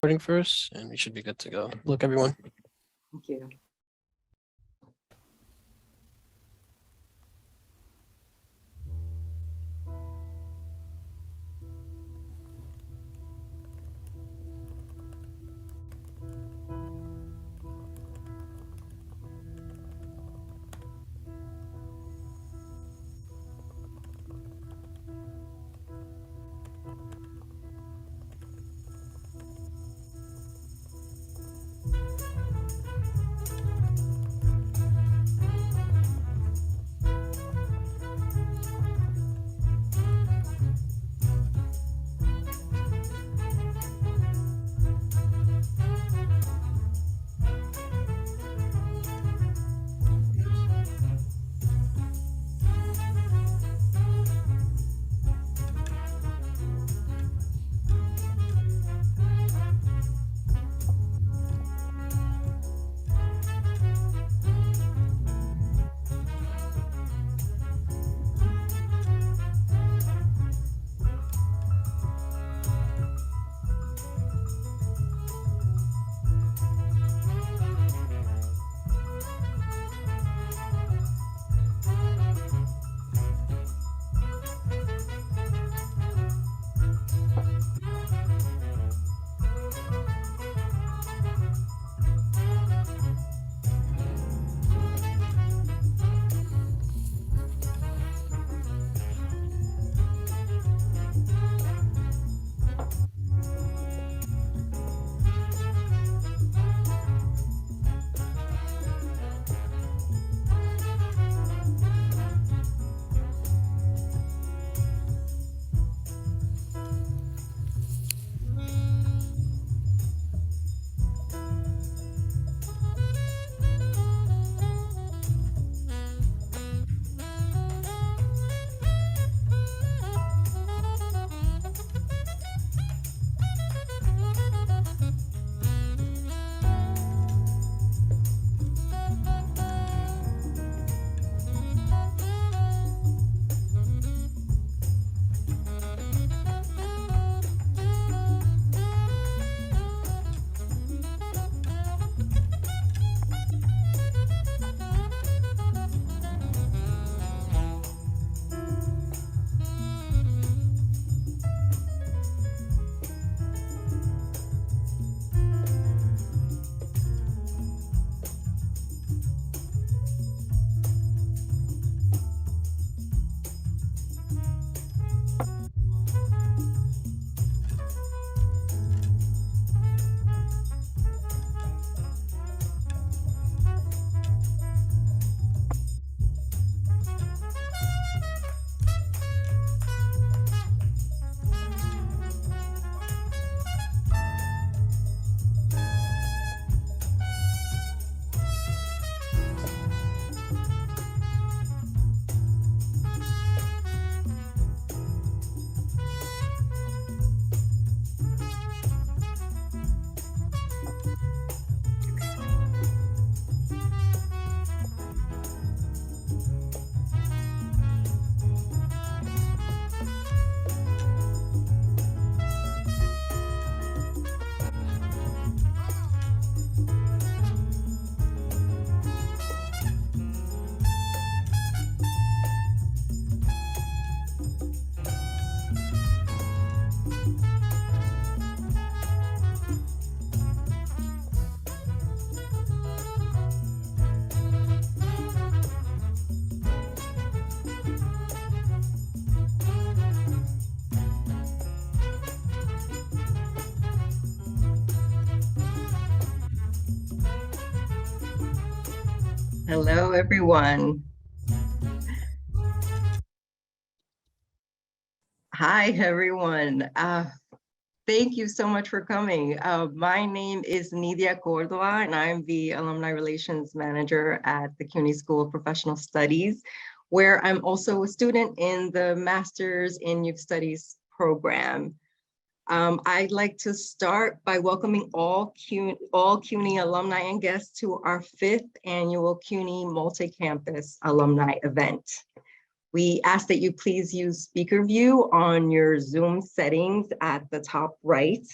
Recording first, and we should be good to go. Look, everyone. Thank you. Hello, everyone. Hi, everyone. Thank you so much for coming. My name is Nidia Cordova, and I'm the Alumni Relations Manager at the CUNY School of Professional Studies, where I'm also a student in the Masters in Youth Studies program. I'd like to start by welcoming all CUNY alumni and guests to our 5th annual CUNY Multi-Campus Alumni event. We ask that you please use speaker view on your Zoom settings at the top right.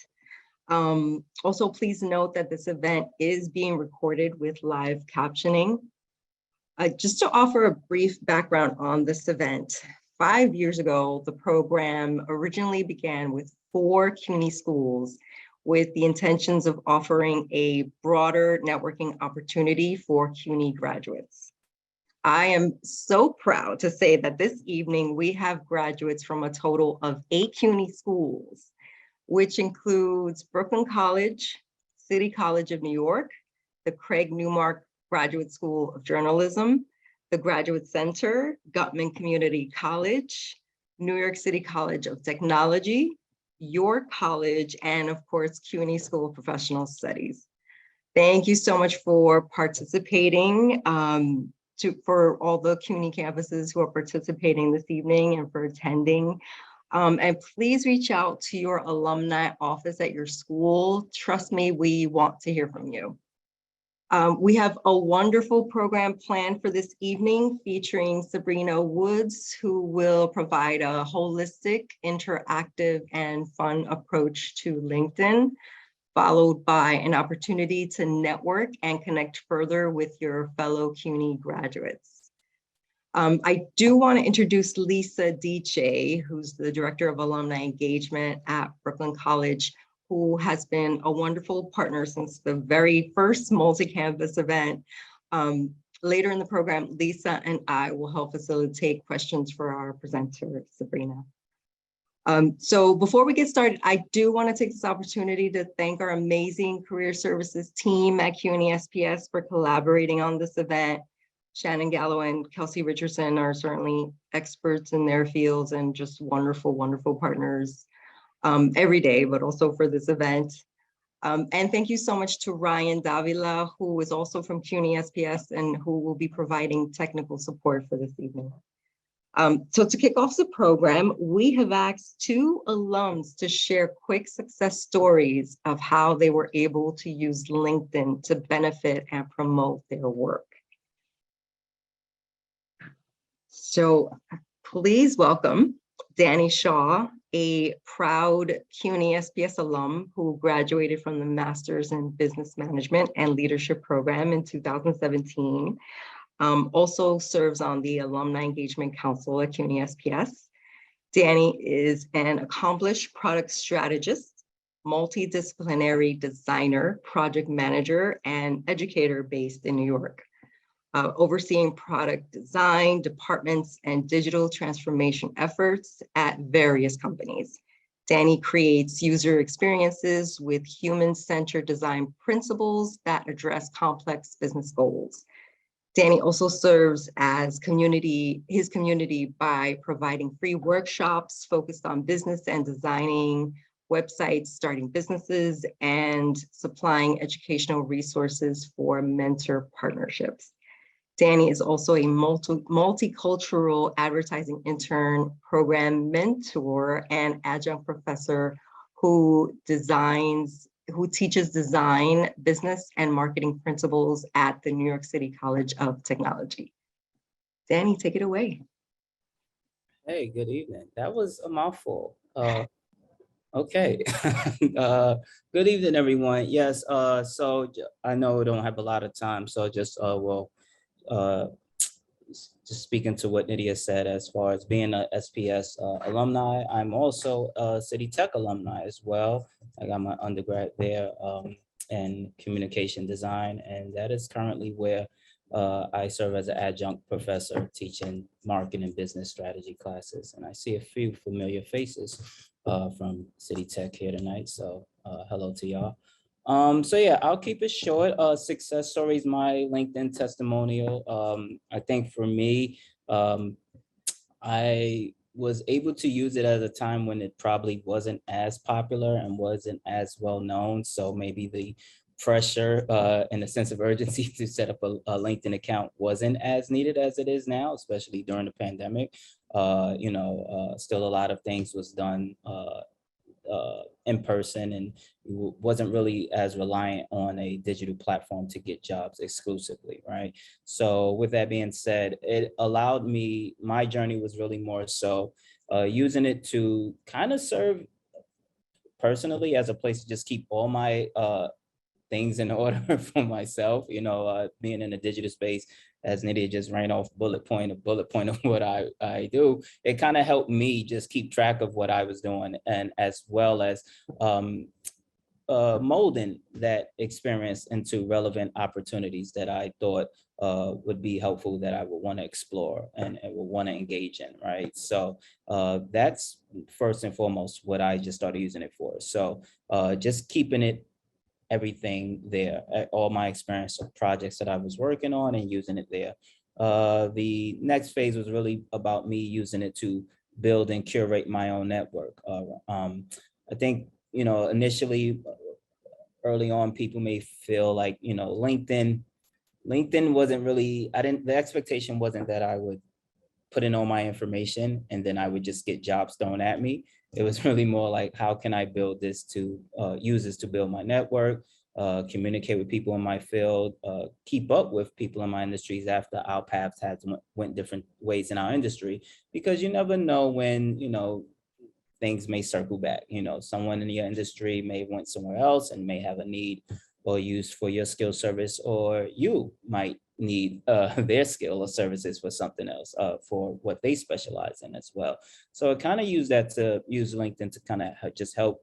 Also, please note that this event is being recorded with live captioning. Just to offer a brief background on this event, 5 years ago, the program originally began with 4 CUNY schools with the intentions of offering a broader networking opportunity for CUNY graduates. I am so proud to say that this evening we have graduates from a total of 8 CUNY schools, which includes Brooklyn College, City College of New York, the Craig Newmark Graduate School of Journalism, the Graduate Center, Gutman Community College, New York City College of Technology, York College, and of course, CUNY School of Professional Studies. Thank you so much for participating, for all the CUNY campuses who are participating this evening and for attending. And please reach out to your alumni office at your school. Trust me, we want to hear from you. We have a wonderful program planned for this evening featuring Sabrina Woods, who will provide a holistic, interactive, and fun approach to LinkedIn, followed by an opportunity to network and connect further with your fellow CUNY graduates. I do want to introduce Lisa Dice, who's the Director of Alumni Engagement at Brooklyn College, who has been a wonderful partner since the very first multi-campus event. Later in the program, Lisa and I will help facilitate questions for our presenter, Sabrina. So before we get started, I do want to take this opportunity to thank our amazing career services team at CUNY SPS for collaborating on this event. Shannon Gallo and Kelsey Richardson are certainly experts in their fields and just wonderful, wonderful partners every day, but also for this event. And thank you so much to Ryan Davila, who is also from CUNY SPS and who will be providing technical support for this evening. So to kick off the program, we have asked 2 alums to share quick success stories of how they were able to use LinkedIn to benefit and promote their work. So please welcome Danny Shaw, a proud CUNY SPS alum who graduated from the Master's in Business Management and Leadership program in 2017. Also serves on the Alumni Engagement Council at CUNY SPS. Danny is an accomplished product strategist, multidisciplinary designer, project manager, and educator based in New York. Overseeing product design, departments, and digital transformation efforts at various companies. Danny creates user experiences with human-centered design principles that address complex business goals. Danny also serves as his community by providing free workshops focused on business and designing websites, starting businesses, and supplying educational resources for mentor partnerships. Danny is also a multicultural advertising intern, program mentor, and adjunct professor who teaches design, business, and marketing principles at the New York City College of Technology. Danny, take it away. Hey, good evening. That was a mouthful. Okay. Good evening, everyone. Yes, so I know we don't have a lot of time, so just just speaking to what Nydia said as far as being a SPS alumni, I'm also a City Tech alumni as well. I got my undergrad there in communication design, and that is currently where I serve as an adjunct professor teaching marketing and business strategy classes. And I see a few familiar faces from City Tech here tonight, so hello to y'all. So yeah, I'll keep it short. Success stories, my LinkedIn testimonial. I think for me, I was able to use it at a time when it probably wasn't as popular and wasn't as well known. So maybe the pressure and a sense of urgency to set up a LinkedIn account wasn't as needed as it is now, especially during the pandemic. Still a lot of things was done in person, and wasn't really as reliant on a digital platform to get jobs exclusively, right? So with that being said, it allowed me, my journey was really more so using it to kind of serve personally as a place to just keep all my things in order for myself, being in a digital space, as Nydia just ran off bullet point of what I do. It kind of helped me just keep track of what I was doing, and as well as molding that experience into relevant opportunities that I thought would be helpful, that I would want to explore and would want to engage in, right? So that's first and foremost what I just started using it for. So just keeping everything there, all my experience of projects that I was working on and using it there. The next phase was really about me using it to build and curate my own network. I think, initially, early on, people may feel like, LinkedIn wasn't really, the expectation wasn't that I would put in all my information and then I would just get jobs thrown at me. It was really more like, how can I build this to use this to build my network, communicate with people in my field, keep up with people in my industries after our paths went different ways in our industry, because you never know when, things may circle back. Someone in your industry may went somewhere else and may have a need or use for your skill service, or you might need their skill or services for something else, for what they specialize in as well. So I kind of use LinkedIn to kind of just help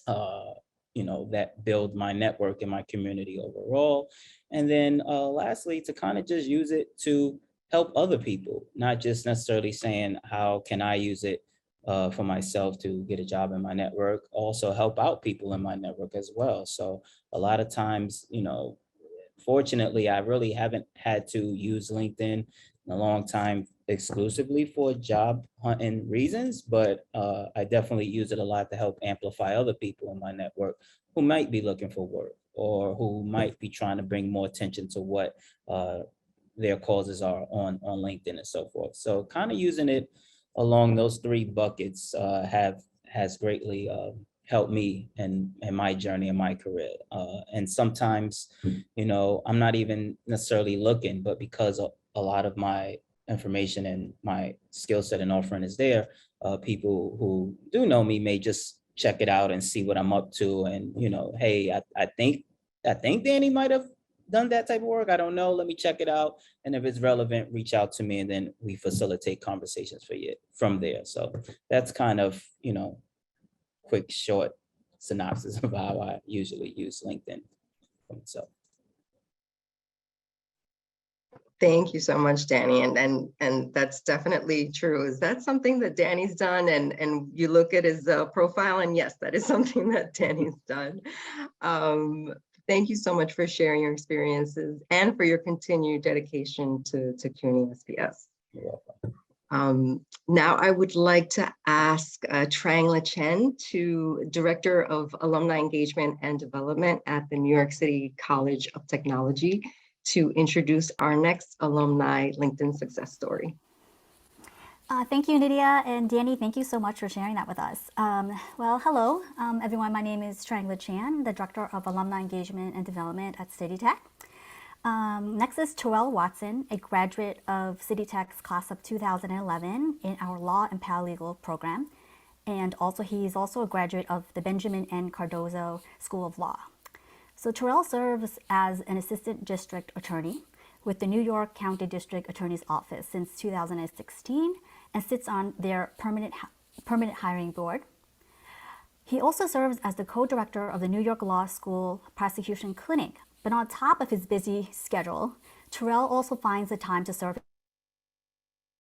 that build my network and my community overall. And then lastly, to kind of just use it to help other people, not just necessarily saying, how can I use it for myself to get a job in my network, also help out people in my network as well. So a lot of times, fortunately, I really haven't had to use LinkedIn in a long time exclusively for job hunting reasons, but I definitely use it a lot to help amplify other people in my network who might be looking for work, or who might be trying to bring more attention to what their causes are on LinkedIn and so forth. So kind of using it along those three buckets has greatly helped me in my journey in my career. And sometimes, I'm not even necessarily looking, but because a lot of my information and my skill set and offering is there, people who do know me may just check it out and see what I'm up to. And, hey, I think Danny might have done that type of work. I don't know. Let me check it out. And if it's relevant, reach out to me, and then we facilitate conversations for you from there. So that's kind of, quick, short synopsis of how I usually use LinkedIn for myself. Thank you so much, Danny. And that's definitely true. Is that something that Danny's done? And you look at his profile, and yes, that is something that Danny's done. Thank you so much for sharing your experiences and for your continued dedication to CUNY SPS. You're welcome. Now I would like to ask Trang Chen, Director of Alumni Engagement and Development at the New York City College of Technology, to introduce our next alumni LinkedIn success story. Thank you, Nydia, and Danny, thank you so much for sharing that with us. Well, hello, everyone. My name is Trang Chen, the Director of Alumni Engagement and Development at City Tech. Next is Terrell Watson, a graduate of City Tech's class of 2011 in our Law and Paralegal program. And he's also a graduate of the Benjamin N. Cardozo School of Law. So Terrell serves as an assistant district attorney with the New York County District Attorney's Office since 2016 and sits on their permanent hiring board. He also serves as the co-director of the New York Law School Prosecution Clinic. But on top of his busy schedule, Terrell also finds the time to serve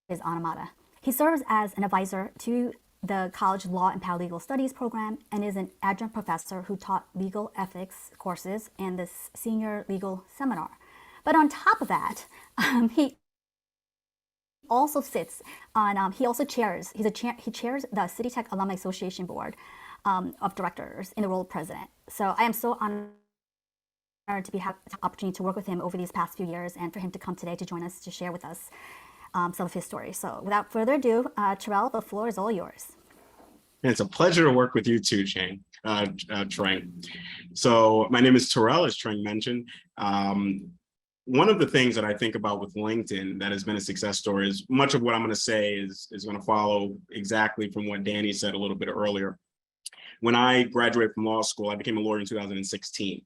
his alma mater. He serves as an advisor to the College Law and Paralegal Studies program and is an adjunct professor who taught legal ethics courses and the senior legal seminar. But on top of that, he also sits on, he chairs the City Tech Alumni Association Board of Directors in the role of president. So I am so honored to have the opportunity to work with him over these past few years, and for him to come today to join us to share with us some of his story. So without further ado, Terrell, the floor is all yours. It's a pleasure to work with you too, Trang. So my name is Terrell, as Trang mentioned. One of the things that I think about with LinkedIn that has been a success story is much of what I'm going to say is going to follow exactly from what Danny said a little bit earlier. when I graduated from law school, I became a lawyer in 2016.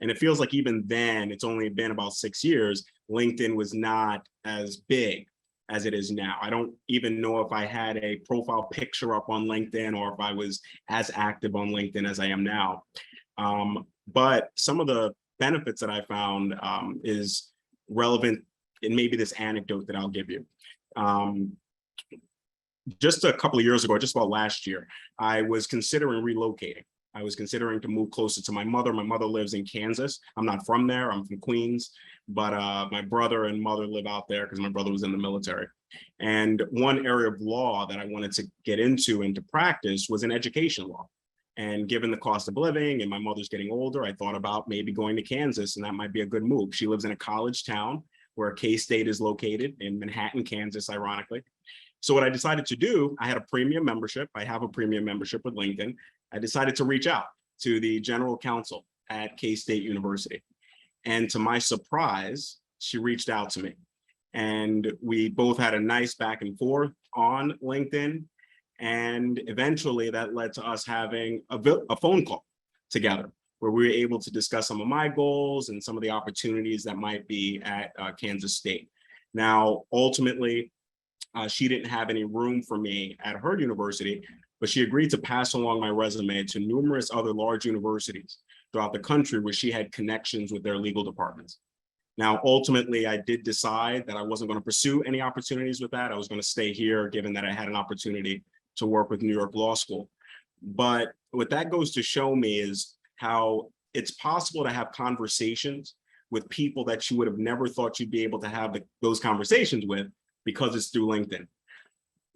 And it feels like even then, it's only been about 6 years, LinkedIn was not as big as it is now. I don't even know if I had a profile picture up on LinkedIn or if I was as active on LinkedIn as I am now. But some of the benefits that I found is relevant in maybe this anecdote that I'll give you. Just a couple of years ago, just about last year, I was considering relocating. I was considering to move closer to my mother. My mother lives in Kansas. I'm not from there. I'm from Queens, but my brother and mother live out there because my brother was in the military. And one area of law that I wanted to get into and to practice was in education law. And given the cost of living and my mother's getting older, I thought about maybe going to Kansas, and that might be a good move. She lives in a college town where K-State is located in Manhattan, Kansas, ironically. So what I decided to do, I had a premium membership. I have a premium membership with LinkedIn. I decided to reach out to the general counsel at K-State University. And to my surprise, she reached out to me. And we both had a nice back and forth on LinkedIn. And eventually that led to us having a phone call together where we were able to discuss some of my goals and some of the opportunities that might be at Kansas State. Now, ultimately, she didn't have any room for me at her university, but she agreed to pass along my resume to numerous other large universities throughout the country where she had connections with their legal departments. Now, ultimately, I did decide that I wasn't going to pursue any opportunities with that. I was going to stay here, given that I had an opportunity to work with New York Law School. But what that goes to show me is how it's possible to have conversations with people that you would have never thought you'd be able to have those conversations with because it's through LinkedIn.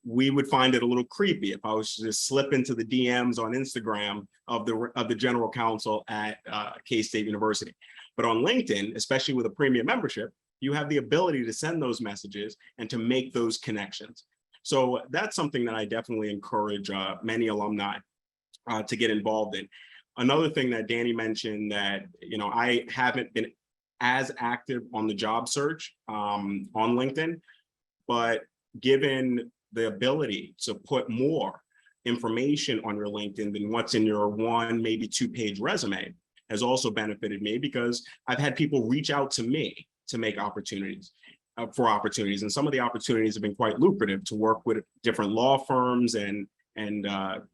We would find it a little creepy if I was to just slip into the DMs on Instagram of the general counsel at K-State University. But on LinkedIn, especially with a premium membership, you have the ability to send those messages and to make those connections. So that's something that I definitely encourage many alumni to get involved in. Another thing that Danny mentioned that, I haven't been as active on the job search on LinkedIn, but given the ability to put more information on your LinkedIn than what's in your 1, maybe 2-page resume has also benefited me because I've had people reach out to me to make opportunities, for opportunities. And some of the opportunities have been quite lucrative to work with different law firms and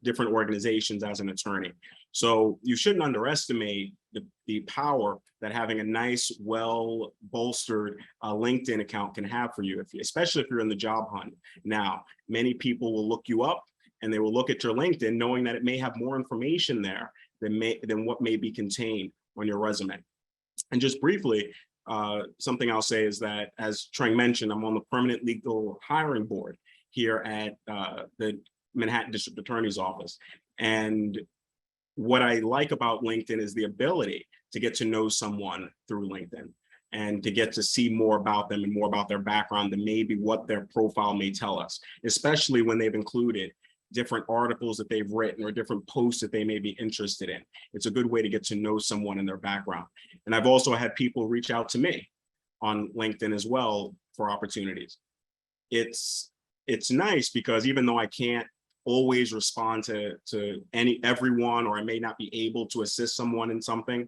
different organizations as an attorney. So you shouldn't underestimate the power that having a nice, well-bolstered LinkedIn account can have for you, especially if you're in the job hunt. Now, many people will look you up and they will look at your LinkedIn knowing that it may have more information there than what may be contained on your resume. And just briefly, something I'll say is that, as Trang mentioned, I'm on the permanent legal hiring board here at the Manhattan District Attorney's Office. And what I like about LinkedIn is the ability to get to know someone through LinkedIn and to get to see more about them and more about their background than maybe what their profile may tell us, especially when they've included different articles that they've written or different posts that they may be interested in. It's a good way to get to know someone and their background. And I've also had people reach out to me on LinkedIn as well for opportunities. It's nice because even though I can't always respond to everyone, or I may not be able to assist someone in something,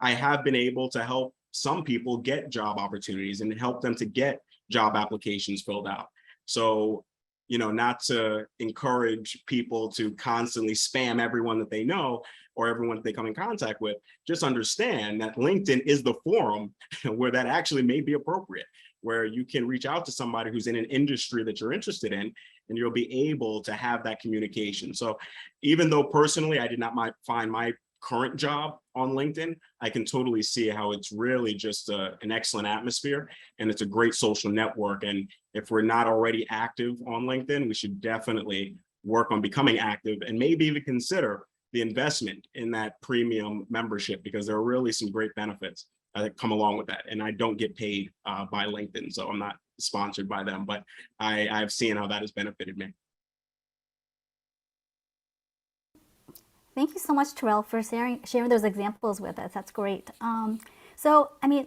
I have been able to help some people get job opportunities and help them to get job applications filled out. So, not to encourage people to constantly spam everyone that they know or everyone that they come in contact with, just understand that LinkedIn is the forum where that actually may be appropriate, where you can reach out to somebody who's in an industry that you're interested in, and you'll be able to have that communication. So even though personally I did not find my current job on LinkedIn, I can totally see how it's really just an excellent atmosphere, and it's a great social network. And if we're not already active on LinkedIn, we should definitely work on becoming active and maybe even consider the investment in that premium membership, because there are really some great benefits that come along with that. And I don't get paid by LinkedIn, so I'm not sponsored by them, but I've seen how that has benefited me. Thank you so much, Terrell, for sharing those examples with us. That's great. So, I mean,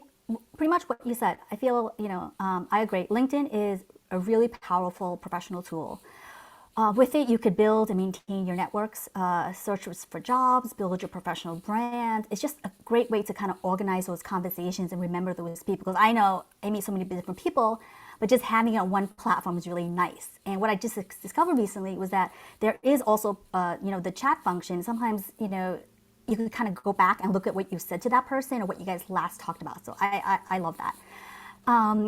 pretty much what you said, I feel, I agree. LinkedIn is a really powerful professional tool. With it, you could build and maintain your networks, search for jobs, build your professional brand. It's just a great way to kind of organize those conversations and remember those people. Because I know I meet so many different people, but just having it on one platform is really nice. And what I just discovered recently was that there is also, the chat function. Sometimes, you can kind of go back and look at what you said to that person or what you guys last talked about. So I love that.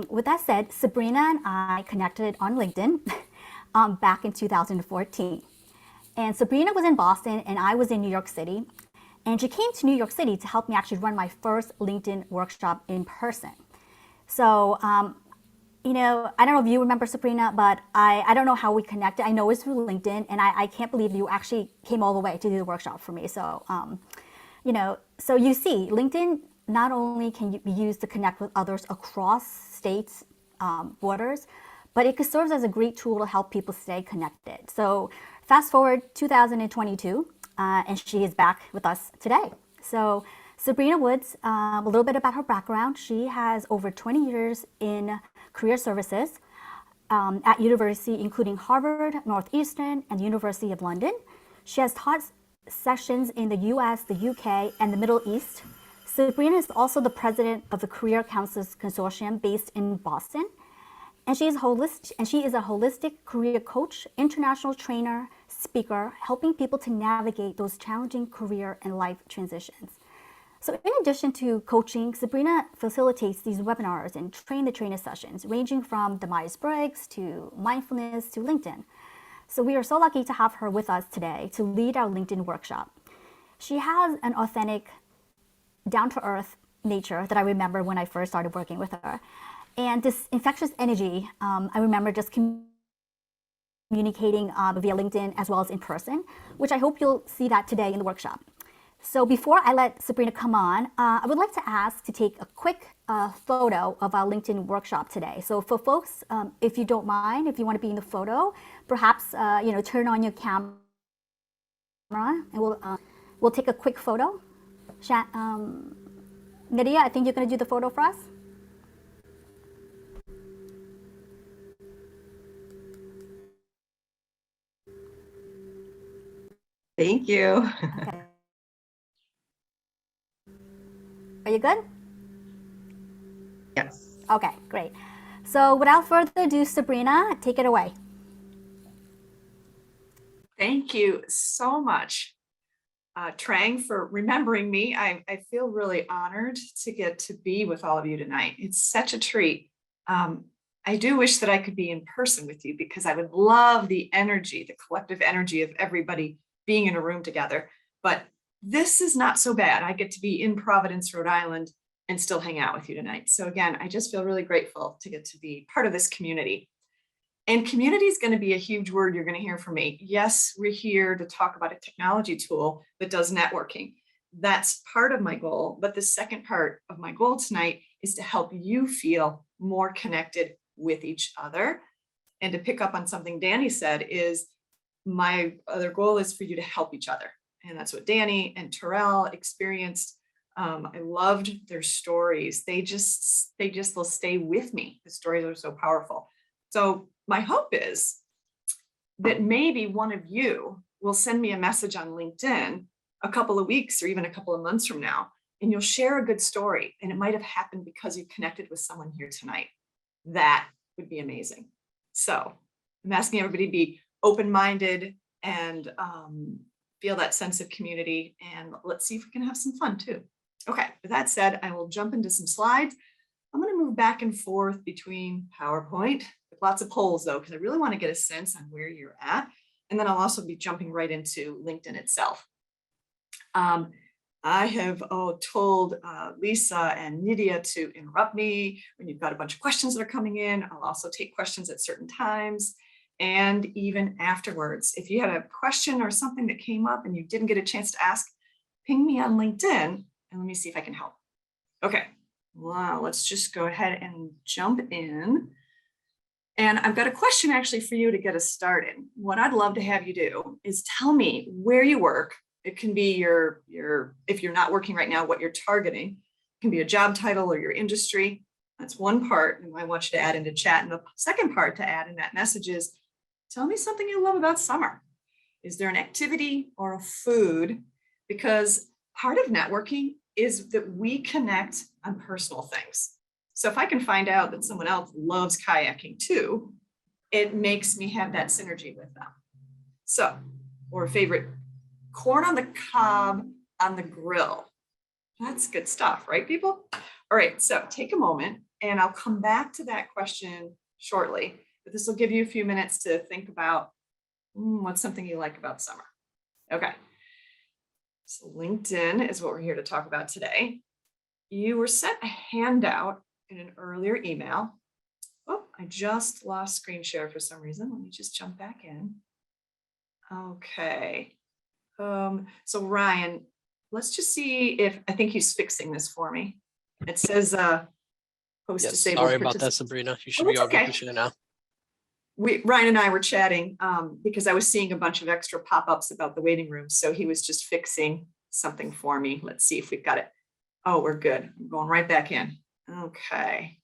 With that said, Sabrina and I connected on LinkedIn back in 2014. And Sabrina was in Boston and I was in New York City. And she came to New York City to help me actually run my first LinkedIn workshop in person. So, I don't know if you remember Sabrina, but I don't know how we connected. I know it's through LinkedIn, and I can't believe you actually came all the way to do the workshop for me. So, so you see, LinkedIn not only can be used to connect with others across states, borders, but it serves as a great tool to help people stay connected. So fast forward 2022, and she is back with us today. So Sabrina Woods, a little bit about her background. She has over 20 years in career services at university, including Harvard, Northeastern, and the University of London. She has taught sessions in the US, the UK, and the Middle East. Sabrina is also the president of the Career Counselors Consortium based in Boston. And she is a holistic career coach, international trainer, speaker, helping people to navigate those challenging career and life transitions. So in addition to coaching, Sabrina facilitates these webinars and train-the-trainer sessions, ranging from the Myers-Briggs to mindfulness to LinkedIn. So we are so lucky to have her with us today to lead our LinkedIn workshop. She has an authentic, down-to-earth nature that I remember when I first started working with her. And this infectious energy, I remember just communicating via LinkedIn as well as in person, which I hope you'll see that today in the workshop. So before I let Sabrina come on, I would like to ask to take a quick photo of our LinkedIn workshop today. So for folks, if you don't mind, if you want to be in the photo, perhaps turn on your camera and we'll take a quick photo. Nydia, I think you're going to do the photo for us. Thank you. Okay. Are you good? Yes. Okay, great. So without further ado, Sabrina, take it away. Thank you so much, Trang, for remembering me. I feel really honored to get to be with all of you tonight. It's such a treat. I do wish that I could be in person with you because I would love the energy, the collective energy of everybody being in a room together. But this is not so bad. I get to be in Providence, Rhode Island, and still hang out with you tonight. So again, I just feel really grateful to get to be part of this community. And community is going to be a huge word you're going to hear from me. Yes, we're here to talk about a technology tool that does networking. That's part of my goal. But the second part of my goal tonight is to help you feel more connected with each other. And to pick up on something Danny said is my other goal is for you to help each other. And that's what Danny and Terrell experienced. I loved their stories. They just will stay with me. The stories are so powerful. So my hope is that maybe one of you will send me a message on LinkedIn a couple of weeks or even a couple of months from now, and you'll share a good story. And it might have happened because you connected with someone here tonight. That would be amazing. So I'm asking everybody to be open-minded and feel that sense of community. And let's see if we can have some fun too. Okay, with that said, I will jump into some slides. I'm going to move back and forth between PowerPoint with lots of polls though, because I really want to get a sense on where you're at. And then I'll also be jumping right into LinkedIn itself. I have told Lisa and Nydia to interrupt me when you've got a bunch of questions that are coming in. I'll also take questions at certain times and even afterwards. If you had a question or something that came up and you didn't get a chance to ask, ping me on LinkedIn and let me see if I can help. Okay, wow, let's just go ahead and jump in. And I've got a question actually for you to get us started. What I'd love to have you do is tell me where you work. It can be your if you're not working right now, what you're targeting. It can be a job title or your industry. That's one part, and I want you to add into chat. And the second part to add in that message is tell me something you love about summer. Is there an activity or a food? Because part of networking is that we connect on personal things. So if I can find out that someone else loves kayaking too, it makes me have that synergy with them. So, or favorite, corn on the cob on the grill. That's good stuff, right, people? All right, so take a moment and I'll come back to that question shortly, but this will give you a few minutes to think about what's something you like about summer. Okay, so LinkedIn is what we're here to talk about today. You were sent a handout in an earlier email. Oh, I just lost screen share for some reason. Let me just jump back in. Okay. So Ryan, let's just see if, I think he's fixing this for me. It says host Yes, disabled. sorry about that, participant. Sabrina. You should Oh, be it's able okay. to share now. Ryan and I were chatting because I was seeing a bunch of extra pop-ups about the waiting room. So he was just fixing something for me. Let's see if we've got it. Oh, we're good. I'm going right back in. Okay.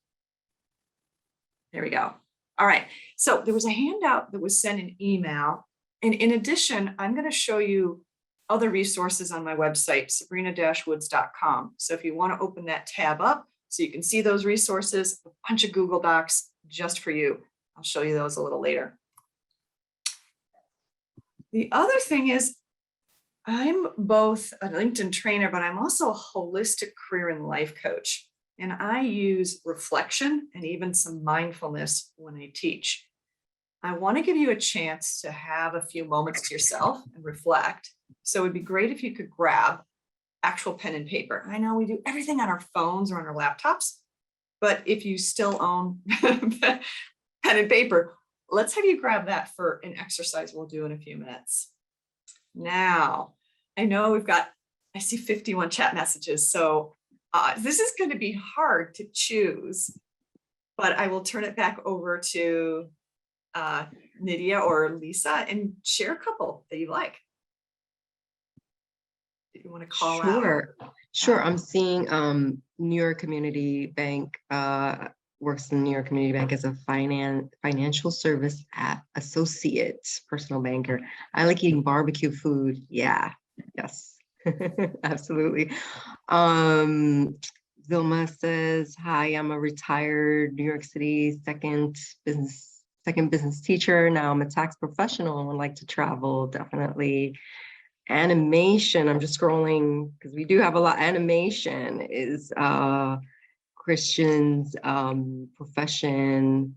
There we go. All right. So there was a handout that was sent in email. And in addition, I'm going to show you other resources on my website, sabrina-woods.com. So if you want to open that tab up so you can see those resources, a bunch of Google Docs just for you. I'll show you those a little later. The other thing is I'm both a LinkedIn trainer, but I'm also a holistic career and life coach. And I use reflection and even some mindfulness when I teach. I want to give you a chance to have a few moments to yourself and reflect. So it'd be great if you could grab actual pen and paper. I know we do everything on our phones or on our laptops, but if you still own pen and paper, let's have you grab that for an exercise we'll do in a few minutes. Now, I know I see 51 chat messages, so this is going to be hard to choose, but I will turn it back over to Nydia or Lisa and share a couple that you like. If you want to call out. Sure. I'm seeing New York Community Bank works in New York Community Bank as a financial service associate, personal banker. I like eating barbecue food. Yeah, yes, absolutely. Vilma says, hi, I'm a retired New York City second business teacher. Now I'm a tax professional and would like to travel, definitely. Animation, I'm just scrolling because we do have a lot. Animation is Christian's profession.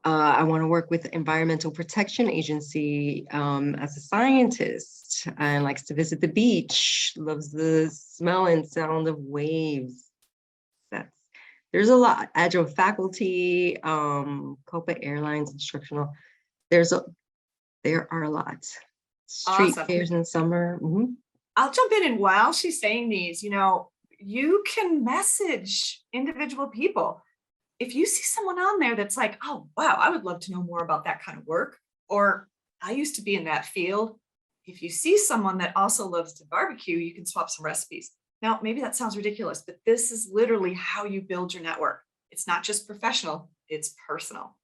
I want to work with Environmental Protection Agency as a scientist, and likes to visit the beach, loves the smell and sound of waves. There's a lot. Agile faculty, Copa Airlines instructional. There are a lot. Street Awesome. fairs in summer. Mm-hmm. I'll jump in, and while she's saying these, you can message individual people. If you see someone on there that's like, oh, wow, I would love to know more about that kind of work, or I used to be in that field. If you see someone that also loves to barbecue, you can swap some recipes. Now, maybe that sounds ridiculous, but this is literally how you build your network. It's not just professional, it's personal.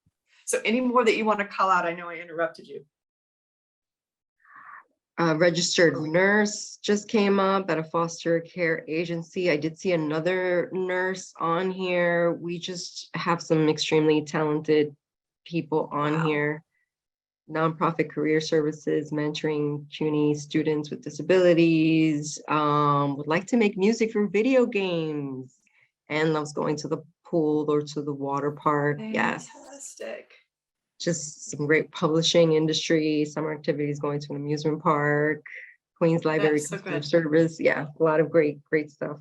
So any more that you want to call out? I know I interrupted you. Registered nurse just came up at a foster care agency. I did see another nurse on here. We just have some extremely talented people on here. Nonprofit career services, mentoring CUNY students with disabilities, would like to make music for video games, and loves going to the pool or to the water park. Yes. Fantastic. Just some great publishing industry, summer activities, going to an amusement park, Queens Library So customer good. service. Yeah, a lot of great stuff.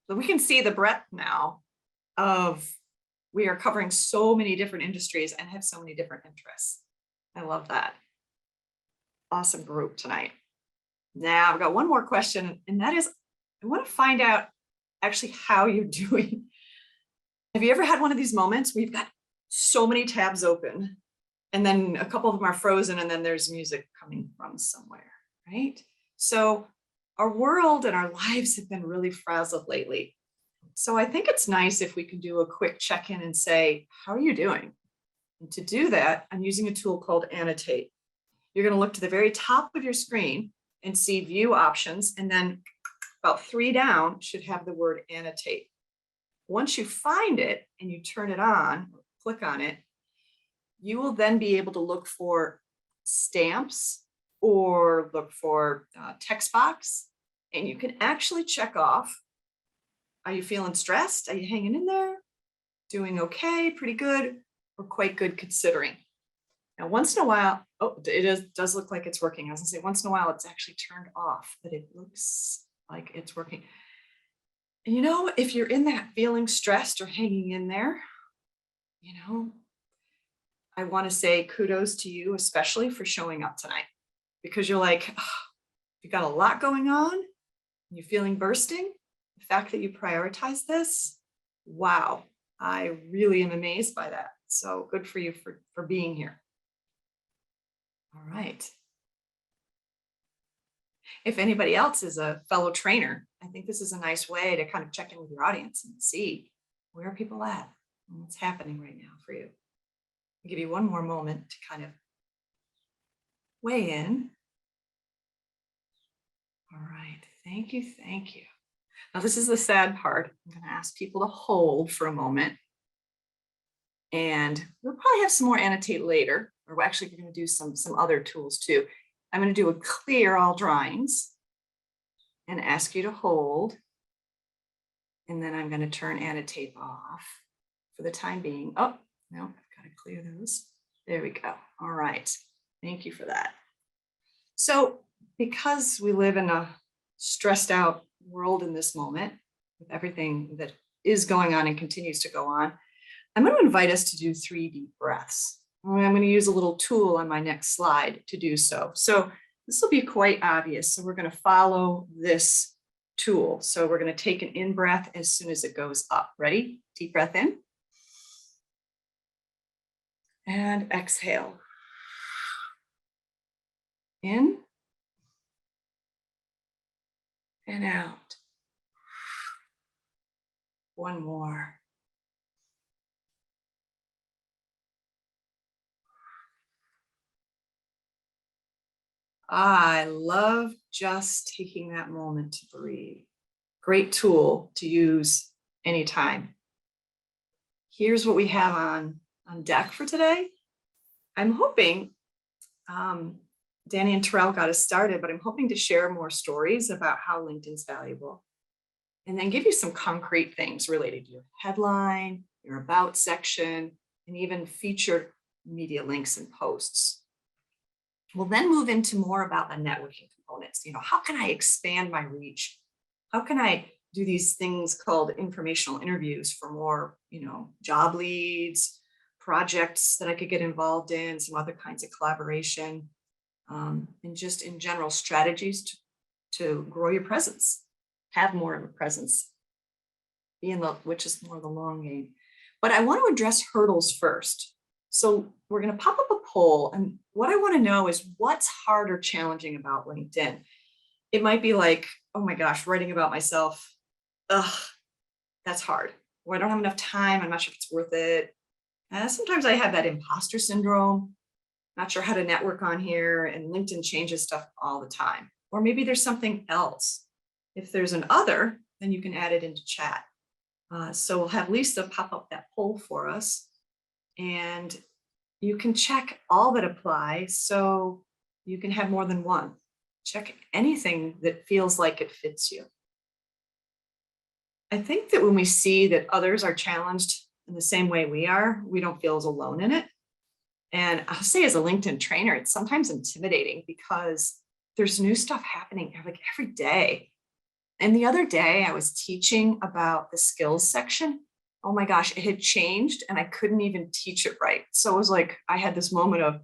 So we can see the breadth now of, we are covering so many different industries and have so many different interests. I love that. Awesome group tonight. Now I've got one more question, and that is, I want to find out actually how you're doing. Have you ever had one of these moments where you've got so many tabs open, and then a couple of them are frozen, and then there's music coming from somewhere, right? So our world and our lives have been really frazzled lately. So I think it's nice if we can do a quick check-in and say, how are you doing? And to do that, I'm using a tool called Annotate. You're going to look to the very top of your screen and see view options, and then about 3 down should have the word annotate. Once you find it and you turn it on, or click on it, you will then be able to look for stamps or look for text box, and you can actually check off, are you feeling stressed? Are you hanging in there? Doing okay, pretty good, or quite good considering? Now, once in a while, oh, it does look like it's working. I was gonna say, once in a while, it's actually turned off, but it looks like it's working. And you know, if you're in that feeling stressed or hanging in there, you know, I want to say kudos to you, especially for showing up tonight, because you're like, oh, you got a lot going on, you're feeling bursting. The fact that you prioritize this, wow, I really am amazed by that. So good for you for being here. All right. If anybody else is a fellow trainer, I think this is a nice way to kind of check in with your audience and see where are people at and what's happening right now for you. I'll give you one more moment to kind of weigh in. All right, thank you, thank you. Now this is the sad part. I'm going to ask people to hold for a moment. And we'll probably have some more annotate later, or we're actually going to do some other tools too. I'm going to do a clear all drawings and ask you to hold. And then I'm going to turn annotate off for the time being. Oh, no, I've got to clear those. There we go. All right. Thank you for that. So because we live in a stressed out world in this moment with everything that is going on and continues to go on, I'm going to invite us to do 3 deep breaths. I'm going to use a little tool on my next slide to do so. So this will be quite obvious. So we're going to follow this tool. So we're going to take an in breath as soon as it goes up. Ready? Deep breath in. And exhale. In. And out. One more. I love just taking that moment to breathe. Great tool to use anytime. Here's what we have on deck for today. I'm hoping, Danny and Terrell got us started, but I'm hoping to share more stories about how LinkedIn's valuable. And then give you some concrete things related to your headline, your about section, and even featured media links and posts. We'll then move into more about the networking components. You know, how can I expand my reach? How can I do these things called informational interviews for more, you know, job leads, projects that I could get involved in, some other kinds of collaboration, and just in general strategies to grow your presence, have more of a presence, which is more the long game. But I want to address hurdles first. So we're going to pop up a poll, and what I want to know is what's hard or challenging about LinkedIn. It might be like, oh my gosh, writing about myself, ugh, that's hard. Or I don't have enough time, I'm not sure if it's worth it. Sometimes I have that imposter syndrome, not sure how to network on here, and LinkedIn changes stuff all the time. Or maybe there's something else. If there's an other, then you can add it into chat. So we'll have Lisa pop up that poll for us. And you can check all that apply, so you can have more than one. Check anything that feels like it fits you. I think that when we see that others are challenged in the same way we are, we don't feel as alone in it. And I'll say as a LinkedIn trainer, it's sometimes intimidating because there's new stuff happening like every day. And the other day I was teaching about the skills section. Oh my gosh, it had changed and I couldn't even teach it right. So it was like, I had this moment of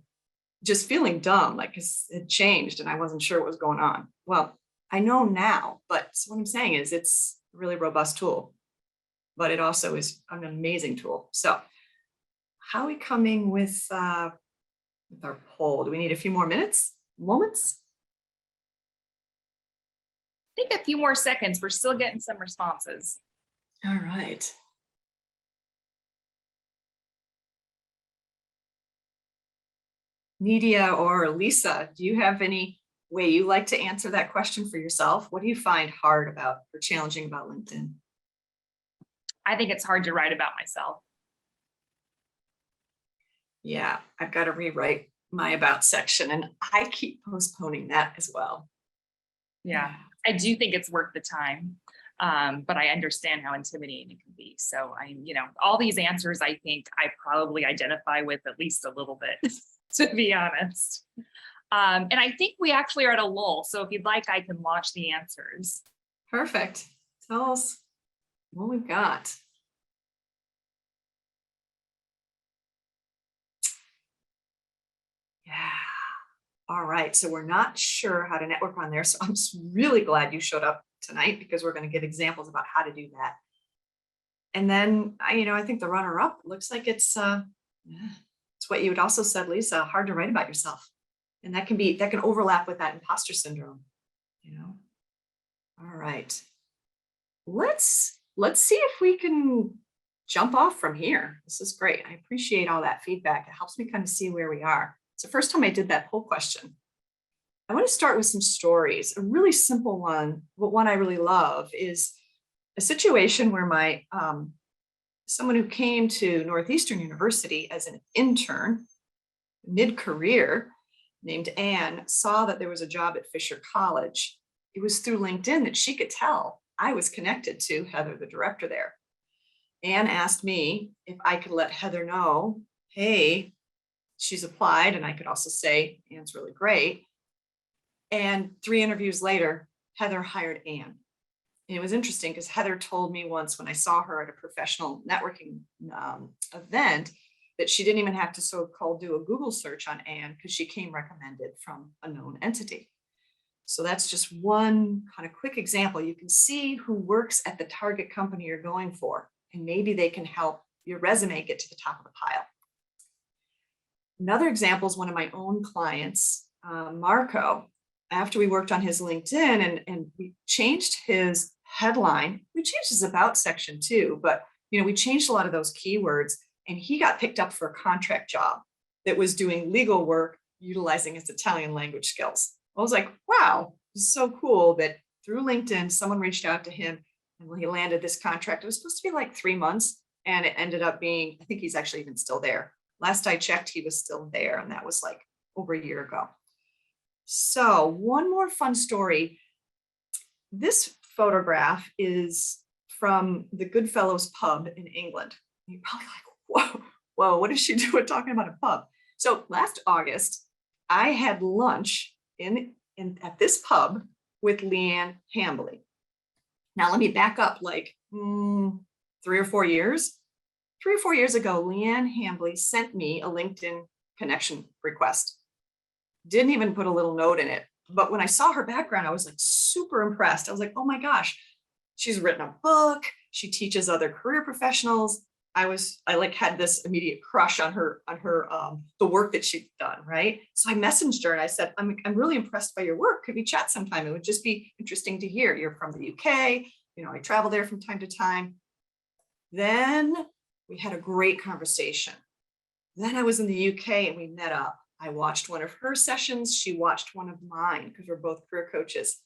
just feeling dumb, like it changed and I wasn't sure what was going on. Well, I know now, but what I'm saying is it's a really robust tool, but it also is an amazing tool. So how are we coming with our poll? Do we need a few more moments? I think a few more seconds. We're still getting some responses. All right. Nidia or Lisa, do you have any way you like to answer that question for yourself? What do you find hard about or challenging about LinkedIn? I think it's hard to write about myself. Yeah, I've got to rewrite my about section and I keep postponing that as well. Yeah, I do think it's worth the time. But I understand how intimidating it can be. So all these answers, I think I probably identify with at least a little bit, to be honest. And I think we actually are at a lull. So if you'd like, I can launch the answers. Perfect. Tell us what we've got. Yeah. All right. So we're not sure how to network on there. So I'm just really glad you showed up tonight because we're going to give examples about how to do that. And then, I think the runner up looks like it's what you had also said, Lisa, hard to write about yourself. And that can overlap with that imposter syndrome, All right. Let's see if we can jump off from here. This is great. I appreciate all that feedback. It helps me kind of see where we are. It's the first time I did that poll question. I want to start with some stories. A really simple one, but one I really love is a situation where someone who came to Northeastern University as an intern, mid-career, named Anne, saw that there was a job at Fisher College. It was through LinkedIn that she could tell I was connected to Heather, the director there. Anne asked me if I could let Heather know, hey, she's applied, and I could also say, Anne's really great. And 3 interviews later, Heather hired Anne. And it was interesting because Heather told me once when I saw her at a professional networking event that she didn't even have to so-called do a Google search on Anne because she came recommended from a known entity. So that's just one kind of quick example. You can see who works at the target company you're going for, and maybe they can help your resume get to the top of the pile. Another example is one of my own clients, Marco. After we worked on his LinkedIn and we changed his headline, we changed his about section too, but we changed a lot of those keywords, and he got picked up for a contract job that was doing legal work utilizing his Italian language skills. I was like, wow, this is so cool that through LinkedIn, someone reached out to him and when he landed this contract, it was supposed to be like 3 months, and it ended up being, I think he's actually even still there. Last I checked, he was still there, and that was like over a year ago. So one more fun story. This photograph is from the Goodfellows pub in England. You're probably like, whoa, what is she doing talking about a pub? So last August, I had lunch at this pub with Leanne Hambley. Now let me back up like 3 or 4 years. 3 or 4 years ago, Leanne Hambley sent me a LinkedIn connection request. Didn't even put a little note in it. But when I saw her background, I was like super impressed. I was like, oh my gosh, she's written a book. She teaches other career professionals. I had this immediate crush on her, the work that she'd done, right? So I messaged her and I said, I'm really impressed by your work. Could we chat sometime? It would just be interesting to hear. You're from the UK. I travel there from time to time. Then we had a great conversation. Then I was in the UK and we met up. I watched one of her sessions. She watched one of mine because we're both career coaches.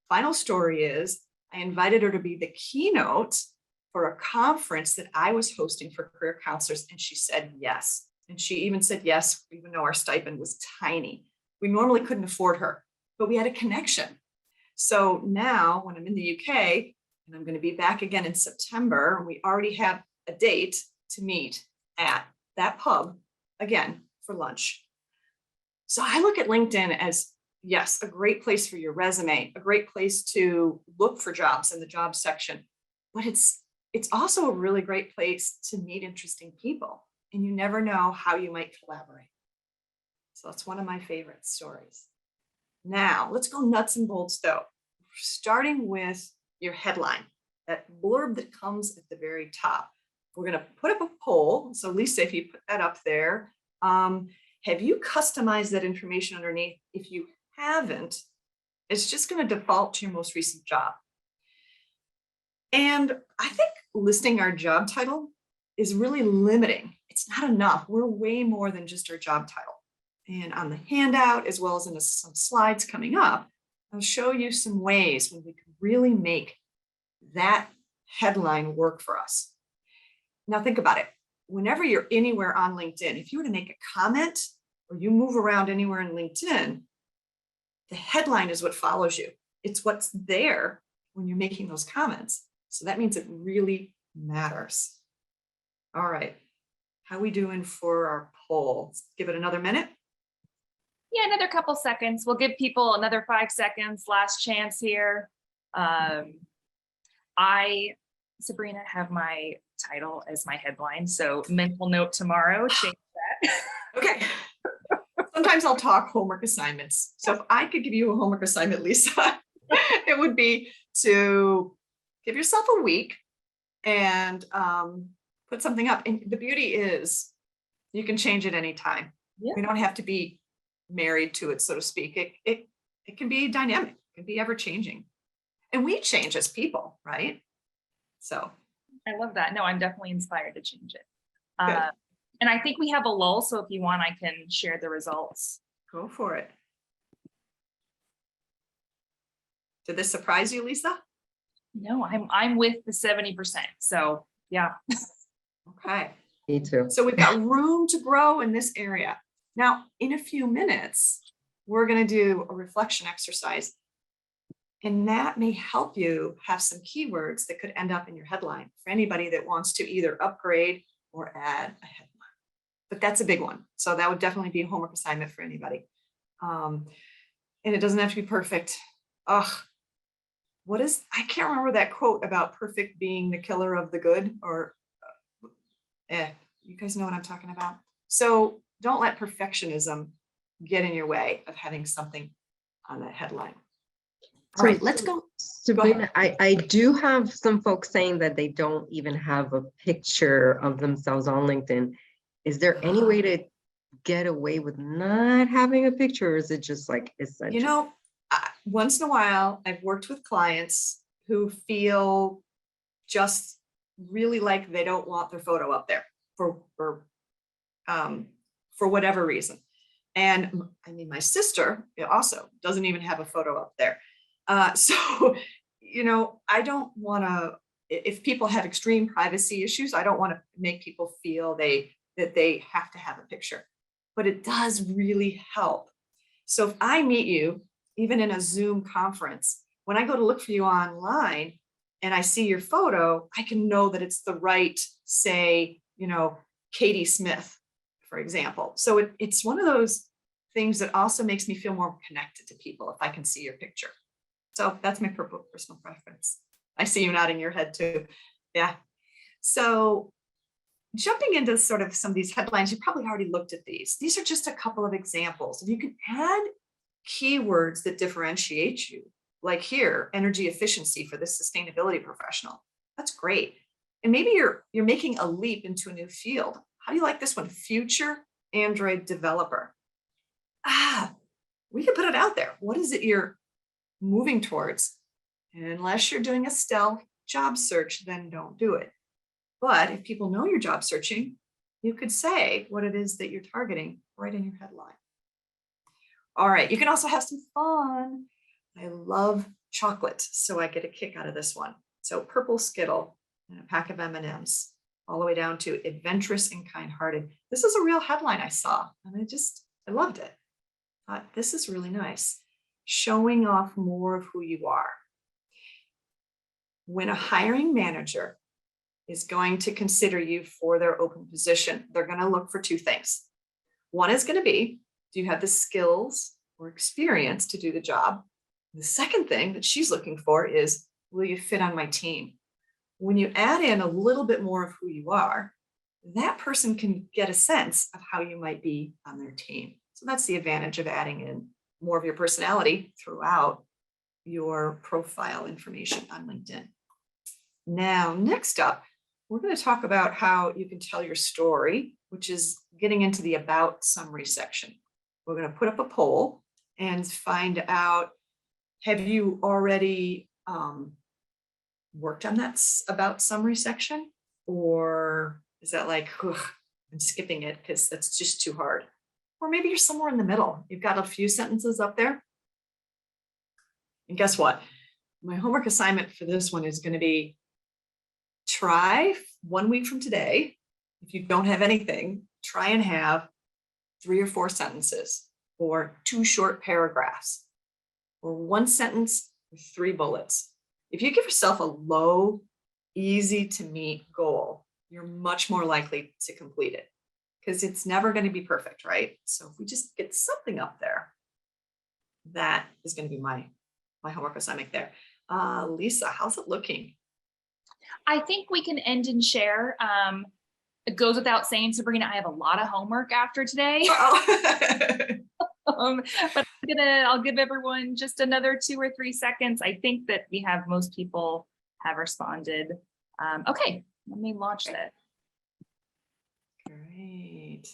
Final story is I invited her to be the keynote for a conference that I was hosting for career counselors. And she said yes. And she even said yes, even though our stipend was tiny. We normally couldn't afford her, but we had a connection. So now when I'm in the UK and I'm going to be back again in September, we already have a date to meet at that pub again for lunch. So I look at LinkedIn as, yes, a great place for your resume, a great place to look for jobs in the job section, but it's also a really great place to meet interesting people, and you never know how you might collaborate. So that's one of my favorite stories. Now let's go nuts and bolts though, starting with your headline, that blurb that comes at the very top. We're going to put up a poll. So Lisa, if you put that up there, have you customized that information underneath? If you haven't, it's just going to default to your most recent job. And I think listing our job title is really limiting. It's not enough. We're way more than just our job title. And on the handout, as well as in some slides coming up, I'll show you some ways when we can really make that headline work for us. Now think about it. Whenever you're anywhere on LinkedIn, if you were to make a comment or you move around anywhere in LinkedIn, the headline is what follows you. It's what's there when you're making those comments. So that means it really matters. All right. How we doing for our poll? Let's give it another minute. Yeah, another couple seconds. We'll give people another 5 seconds, last chance here. Sabrina, have my title as my headline. So mental note tomorrow, change that. Okay. Sometimes I'll talk homework assignments. So if I could give you a homework assignment, Lisa, it would be to give yourself a week and put something up. And the beauty is you can change it anytime. Yeah. We don't have to be married to it, so to speak. It can be dynamic, it can be ever changing. And we change as people, right? So I love that. No, I'm definitely inspired to change it. Good. And I think we have a lull. So if you want, I can share the results. Go for it. Did this surprise you, Lisa? No, I'm with the 70%. So yeah. Okay. Me too. So we've got room to grow in this area. Now, in a few minutes, we're going to do a reflection exercise. And that may help you have some keywords that could end up in your headline for anybody that wants to either upgrade or add a headline. But that's a big one. So that would definitely be a homework assignment for anybody. And it doesn't have to be perfect. Ugh. I can't remember that quote about perfect being the killer of the good, or you guys know what I'm talking about. So don't let perfectionism get in your way of having something on that headline. All right, let's go. Sabrina, I do have some folks saying that they don't even have a picture of themselves on LinkedIn. Is there any way to get away with not having a picture, or is it just like essential? You know, once in a while, I've worked with clients who feel just really like they don't want their photo up there for whatever reason. And I mean, my sister also doesn't even have a photo up there. So, you know, I don't want to, if people have extreme privacy issues, I don't want to make people feel that they have to have a picture, but it does really help. So if I meet you, even in a Zoom conference, when I go to look for you online and I see your photo, I can know that it's the right, say, you know, Katie Smith, for example. So it's one of those things that also makes me feel more connected to people if I can see your picture. So that's my personal preference. I see you nodding your head too. Yeah. So jumping into sort of some of these headlines, you probably already looked at these. These are just a couple of examples. If you can add keywords that differentiate you, like here, energy efficiency for this sustainability professional, that's great. And maybe you're making a leap into a new field. How do you like this one? Future Android developer. We can put it out there. What is it you're moving towards? And unless you're doing a stealth job search, then don't do it. But if people know you're job searching, you could say what it is that you're targeting right in your headline. All right, you can also have some fun. I love chocolate, so I get a kick out of this one. So purple Skittle and a pack of M&Ms, all the way down to adventurous and kind-hearted. This is a real headline I saw, and I loved it. This is really nice. Showing off more of who you are. When a hiring manager is going to consider you for their open position, they're going to look for two things. One is going to be, do you have the skills or experience to do the job? The second thing that she's looking for is, will you fit on my team? When you add in a little bit more of who you are, that person can get a sense of how you might be on their team. So that's the advantage of adding in more of your personality throughout your profile information on LinkedIn. Now, next up, we're going to talk about how you can tell your story, which is getting into the about summary section. We're going to put up a poll and find out, have you already worked on that about summary section? Or is that like, I'm skipping it because that's just too hard? Or maybe you're somewhere in the middle. You've got a few sentences up there. And guess what? My homework assignment for this one is going to be try 1 week from today. If you don't have anything, try and have 3 or 4 sentences or 2 short paragraphs or 1 sentence with 3 bullets. If you give yourself a low, easy to meet goal, you're much more likely to complete it because it's never going to be perfect, right? So if we just get something up there, that is going to be my homework assignment there. Lisa, how's it looking? I think we can end and share. It goes without saying, Sabrina, I have a lot of homework after today. But I'll give everyone just another 2 or 3 seconds. I think that we have most people have responded. Okay, let me launch that. Great.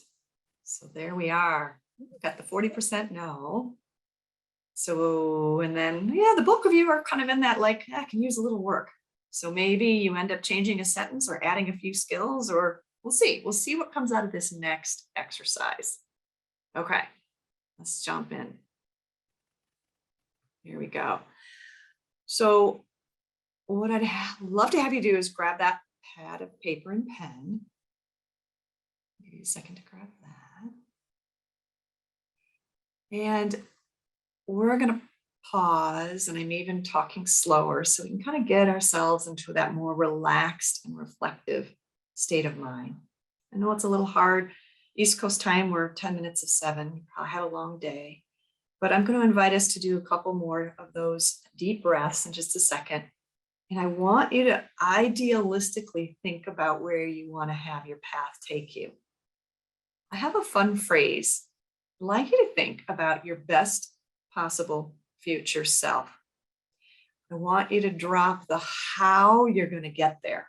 So there we are. We've got the 40% no. So, and then, yeah, the bulk of you are kind of in that, like, I can use a little work. So maybe you end up changing a sentence or adding a few skills, or we'll see. We'll see what comes out of this next exercise. Okay, let's jump in. Here we go. So what I'd love to have you do is grab that pad of paper and pen. Give you a second to grab that. And we're going to pause, and I'm even talking slower so we can kind of get ourselves into that more relaxed and reflective state of mind. I know it's a little hard. East Coast time, we're 10 minutes of 7. You probably had a long day, but I'm going to invite us to do a couple more of those deep breaths in just a second. And I want you to idealistically think about where you want to have your path take you. I have a fun phrase. I'd like you to think about your best possible future self. I want you to drop the how you're going to get there.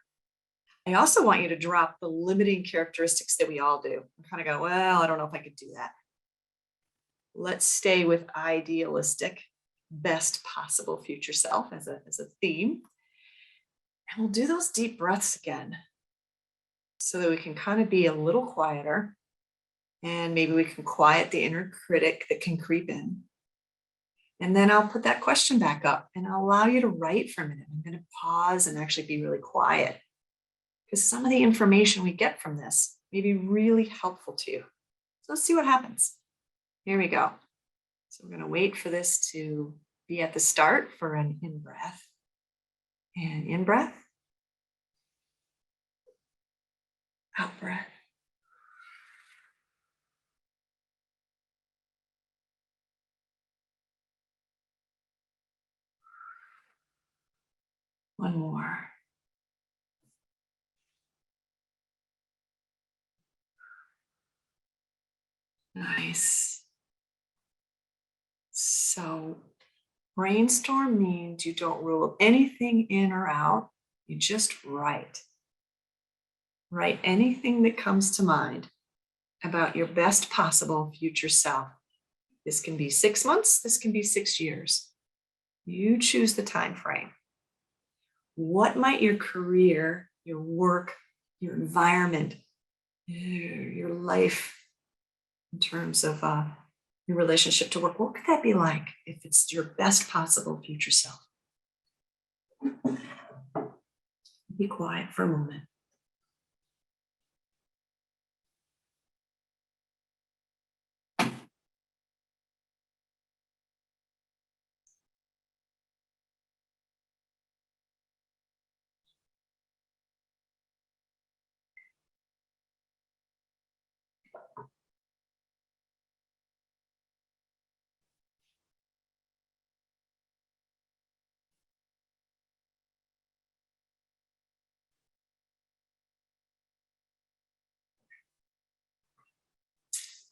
I also want you to drop the limiting characteristics that we all do and kind of go, well, I don't know if I could do that. Let's stay with idealistic, best possible future self as a theme. And we'll do those deep breaths again so that we can kind of be a little quieter, and maybe we can quiet the inner critic that can creep in. And then I'll put that question back up and I'll allow you to write for a minute. I'm going to pause and actually be really quiet because some of the information we get from this may be really helpful to you. So let's see what happens. Here we go. So we're going to wait for this to be at the start for an in-breath. And in-breath. Out-breath. One more. Nice. So brainstorm means you don't rule anything in or out. You just write. Write anything that comes to mind about your best possible future self. This can be 6 months. This can be 6 years. You choose the time frame. What might your career, your work, your environment, your life in terms of your relationship to work, what could that be like if it's your best possible future self? Be quiet for a moment.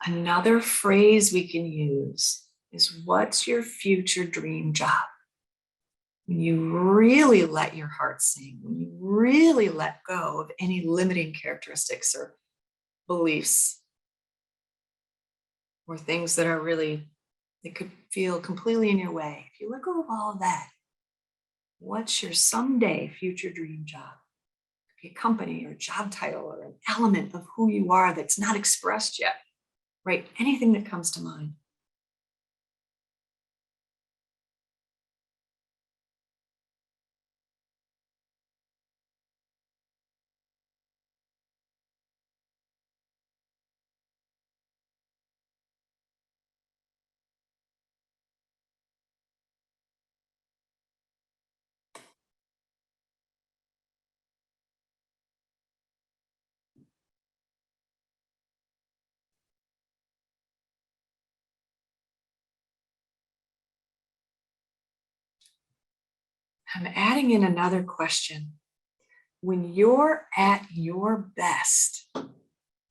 Another phrase we can use is, what's your future dream job? When you really let your heart sing, when you really let go of any limiting characteristics or beliefs or things that are really, that could feel completely in your way. If you let go of all of that, what's your someday future dream job? It could be a company or a job title or an element of who you are that's not expressed yet. Write anything that comes to mind. I'm adding in another question. When you're at your best,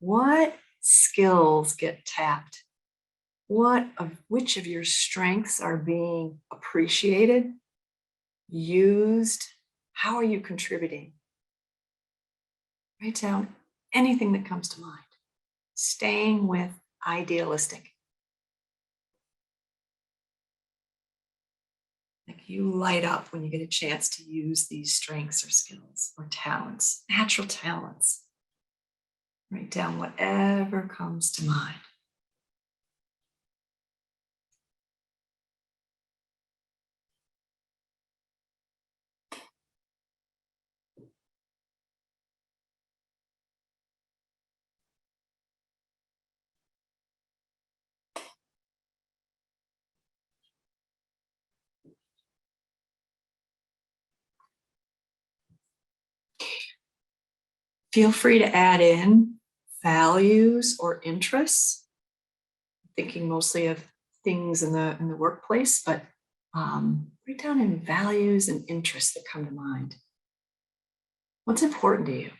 what skills get tapped? Which of your strengths are being appreciated, used? How are you contributing? Write down anything that comes to mind. Staying with idealistic. Like you light up when you get a chance to use these strengths or skills or talents, natural talents. Write down whatever comes to mind. Feel free to add in values or interests. Thinking mostly of things in the workplace, but write down in values and interests that come to mind. What's important to you?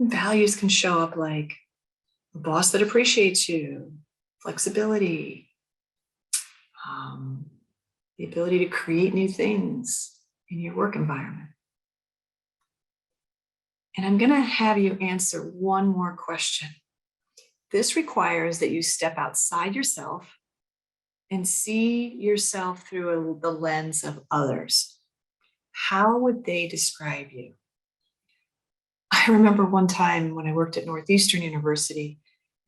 Values can show up like a boss that appreciates you, flexibility, the ability to create new things in your work environment. And I'm going to have you answer one more question. This requires that you step outside yourself and see yourself through the lens of others. How would they describe you? I remember one time when I worked at Northeastern University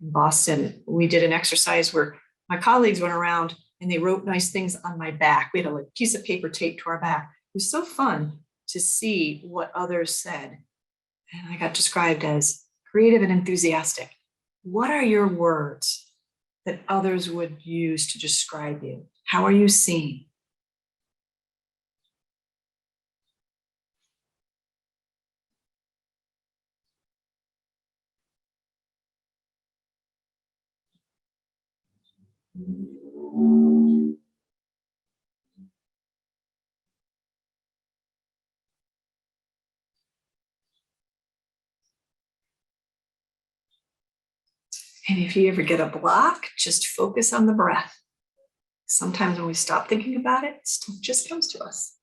in Boston, we did an exercise where my colleagues went around and they wrote nice things on my back. We had a piece of paper taped to our back. It was so fun to see what others said. And I got described as creative and enthusiastic. What are your words that others would use to describe you? How are you seen? And if you ever get a block, just focus on the breath. Sometimes when we stop thinking about it, stuff just comes to us.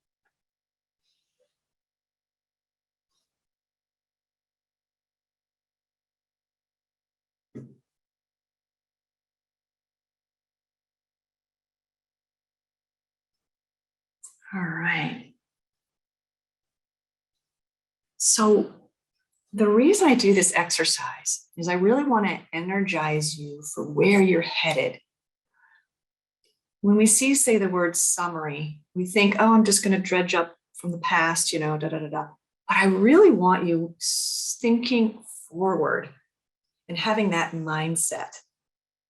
All right. So the reason I do this exercise is I really want to energize you for where you're headed. When we see, say, the word summary, we think, oh, I'm just going to dredge up from the past, da, da, da, da. But I really want you thinking forward and having that mindset.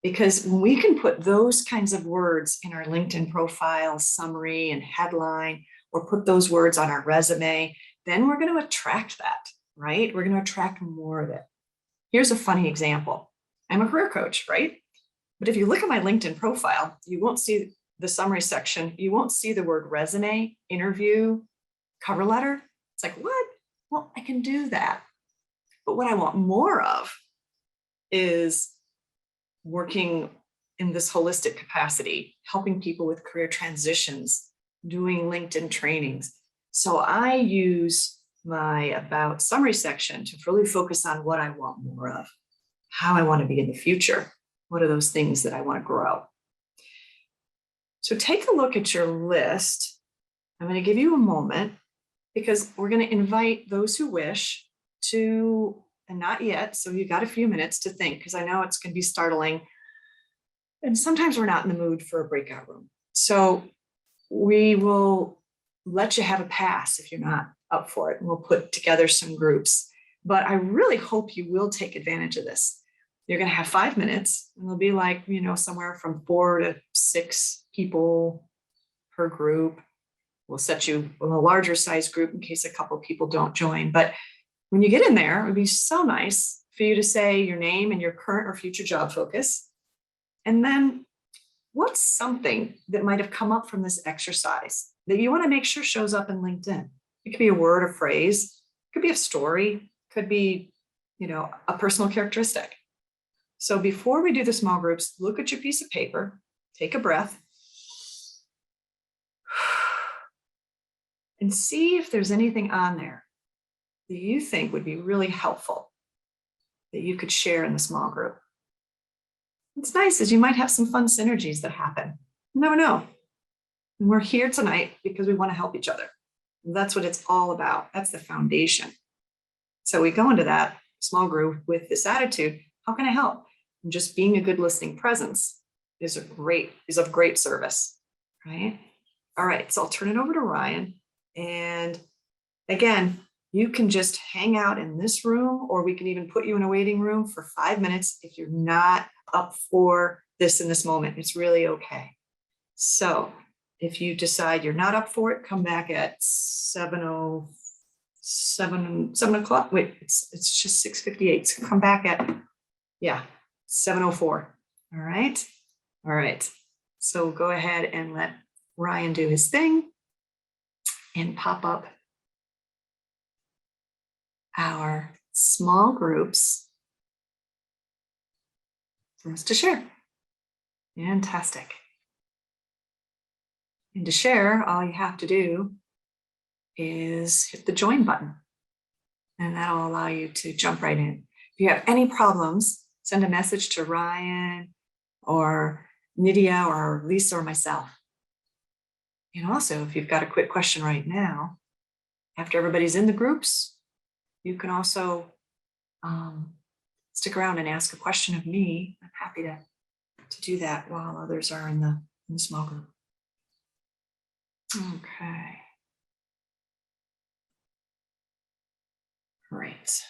Because when we can put those kinds of words in our LinkedIn profile, summary and headline, or put those words on our resume, then we're going to attract that, right? We're going to attract more of it. Here's a funny example. I'm a career coach, right? But if you look at my LinkedIn profile, you won't see the summary section. You won't see the word resume, interview, cover letter. It's like, what? Well, I can do that. But what I want more of is working in this holistic capacity, helping people with career transitions, doing LinkedIn trainings. So I use my about summary section to really focus on what I want more of. how I want to be in the future. What are those things that I want to grow? So take a look at your list. I'm going to give you a moment because we're going to invite those who wish to, and not yet, so you got a few minutes to think, because I know it's going to be startling. And sometimes we're not in the mood for a breakout room. So we will let you have a pass if you're not up for it, and we'll put together some groups. But I really hope you will take advantage of this. You're going to have 5 minutes, and it'll be like, somewhere from 4 to 6 people per group. We'll set you in a larger size group in case a couple of people don't join. But when you get in there, it would be so nice for you to say your name and your current or future job focus. And then what's something that might have come up from this exercise that you want to make sure shows up in LinkedIn? It could be a word or phrase, it could be a story, could be, a personal characteristic. So before we do the small groups, look at your piece of paper, take a breath, and see if there's anything on there that you think would be really helpful that you could share in the small group. What's nice is you might have some fun synergies that happen. You never know. And we're here tonight because we want to help each other. That's what it's all about. That's the foundation. So we go into that small group with this attitude. How can I help? And just being a good listening presence is of great service, right? All right, so I'll turn it over to Ryan. And again, you can just hang out in this room, or we can even put you in a waiting room for 5 minutes if you're not up for this in this moment. It's really okay. So if you decide you're not up for it, come back at 7 o'clock. Wait, it's just 6:58. So come back at 7:04. All right. All right. So go ahead and let Ryan do his thing and pop up our small groups for us to share. Fantastic. And to share, all you have to do is hit the join button, and that'll allow you to jump right in. If you have any problems, send a message to Ryan or Nydia or Lisa or myself. And also, if you've got a quick question right now, after everybody's in the groups, you can also stick around and ask a question of me. I'm happy to do that while others are in the small group. Okay. Great.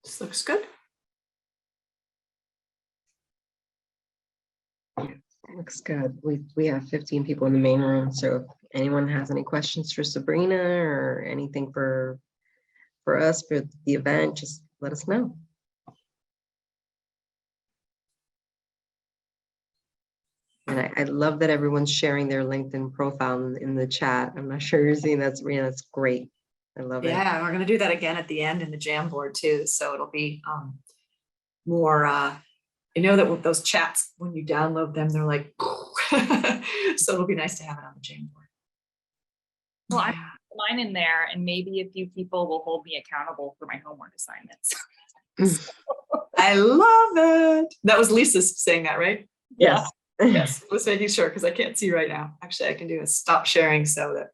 This looks good. Looks good. We have 15 people in the main room. So if anyone has any questions for Sabrina or anything for us for the event, just let us know. And I love that everyone's sharing their LinkedIn profile in the chat. I'm not sure you're seeing that, Sabrina. That's great. I love it. Yeah, we're going to do that again at the end in the Jamboard too. So it'll be more, I know that with those chats, when you download them, they're like, so it'll be nice to have it on the Jamboard. Well, I have mine in there, and maybe a few people will hold me accountable for my homework assignments. I love it. That was Lisa saying that, right? Yes. Yes, let's making sure because I can't see right now. Actually, I can do a stop sharing so that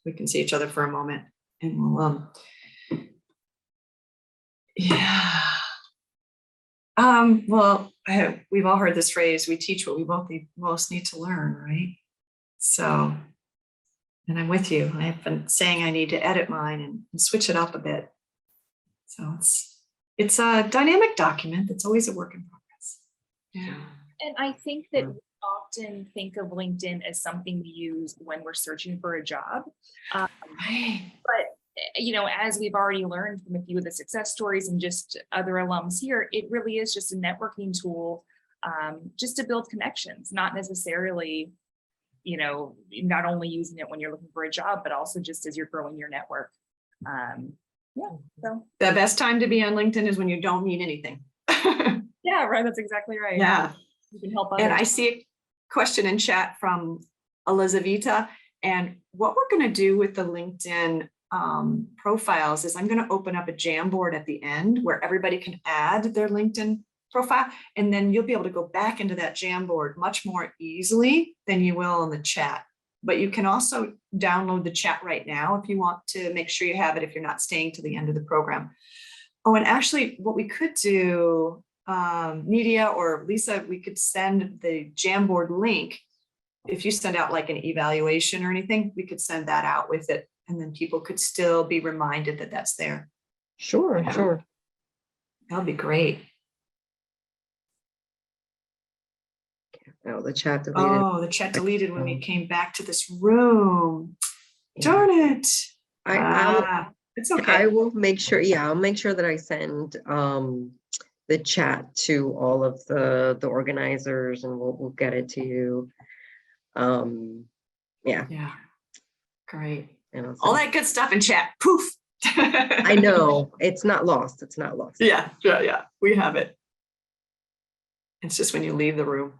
we can see each other for a moment, and we'll well, we've all heard this phrase: "We teach what we most need to learn," right? So, and I'm with you. I've been saying I need to edit mine and switch it up a bit. So it's a dynamic document that's always a work in progress. Yeah. And I think that we often think of LinkedIn as something we use when we're searching for a job. Right. But, as we've already learned from a few of the success stories and just other alums here, it really is just a networking tool just to build connections, not necessarily, not only using it when you're looking for a job, but also just as you're growing your network. So The best time to be on LinkedIn is when you don't need anything. yeah, right. That's exactly right. Yeah. You can help And I others. see a question in chat from Elizaveta. And what we're going to do with the LinkedIn profiles is I'm going to open up a Jamboard at the end where everybody can add their LinkedIn profile. And then you'll be able to go back into that Jamboard much more easily than you will in the chat. But you can also download the chat right now if you want to make sure you have it if you're not staying to the end of the program. Oh, and actually what we could do, Nidia or Lisa, we could send the Jamboard link. If you send out like an evaluation or anything, we could send that out with it. And then people could still be reminded that that's there. Sure, Yeah. sure. That'd be great. Oh, the chat deleted. Oh, the chat deleted when we came back to this room. Darn it. It's okay. I will make sure, yeah, I'll make sure that I send the chat to all of the organizers and we'll get it to you. Yeah. Yeah. Great. And All that good stuff in chat. Poof. I know it's not lost. It's not lost. Yeah. We have it. It's just when you leave the room.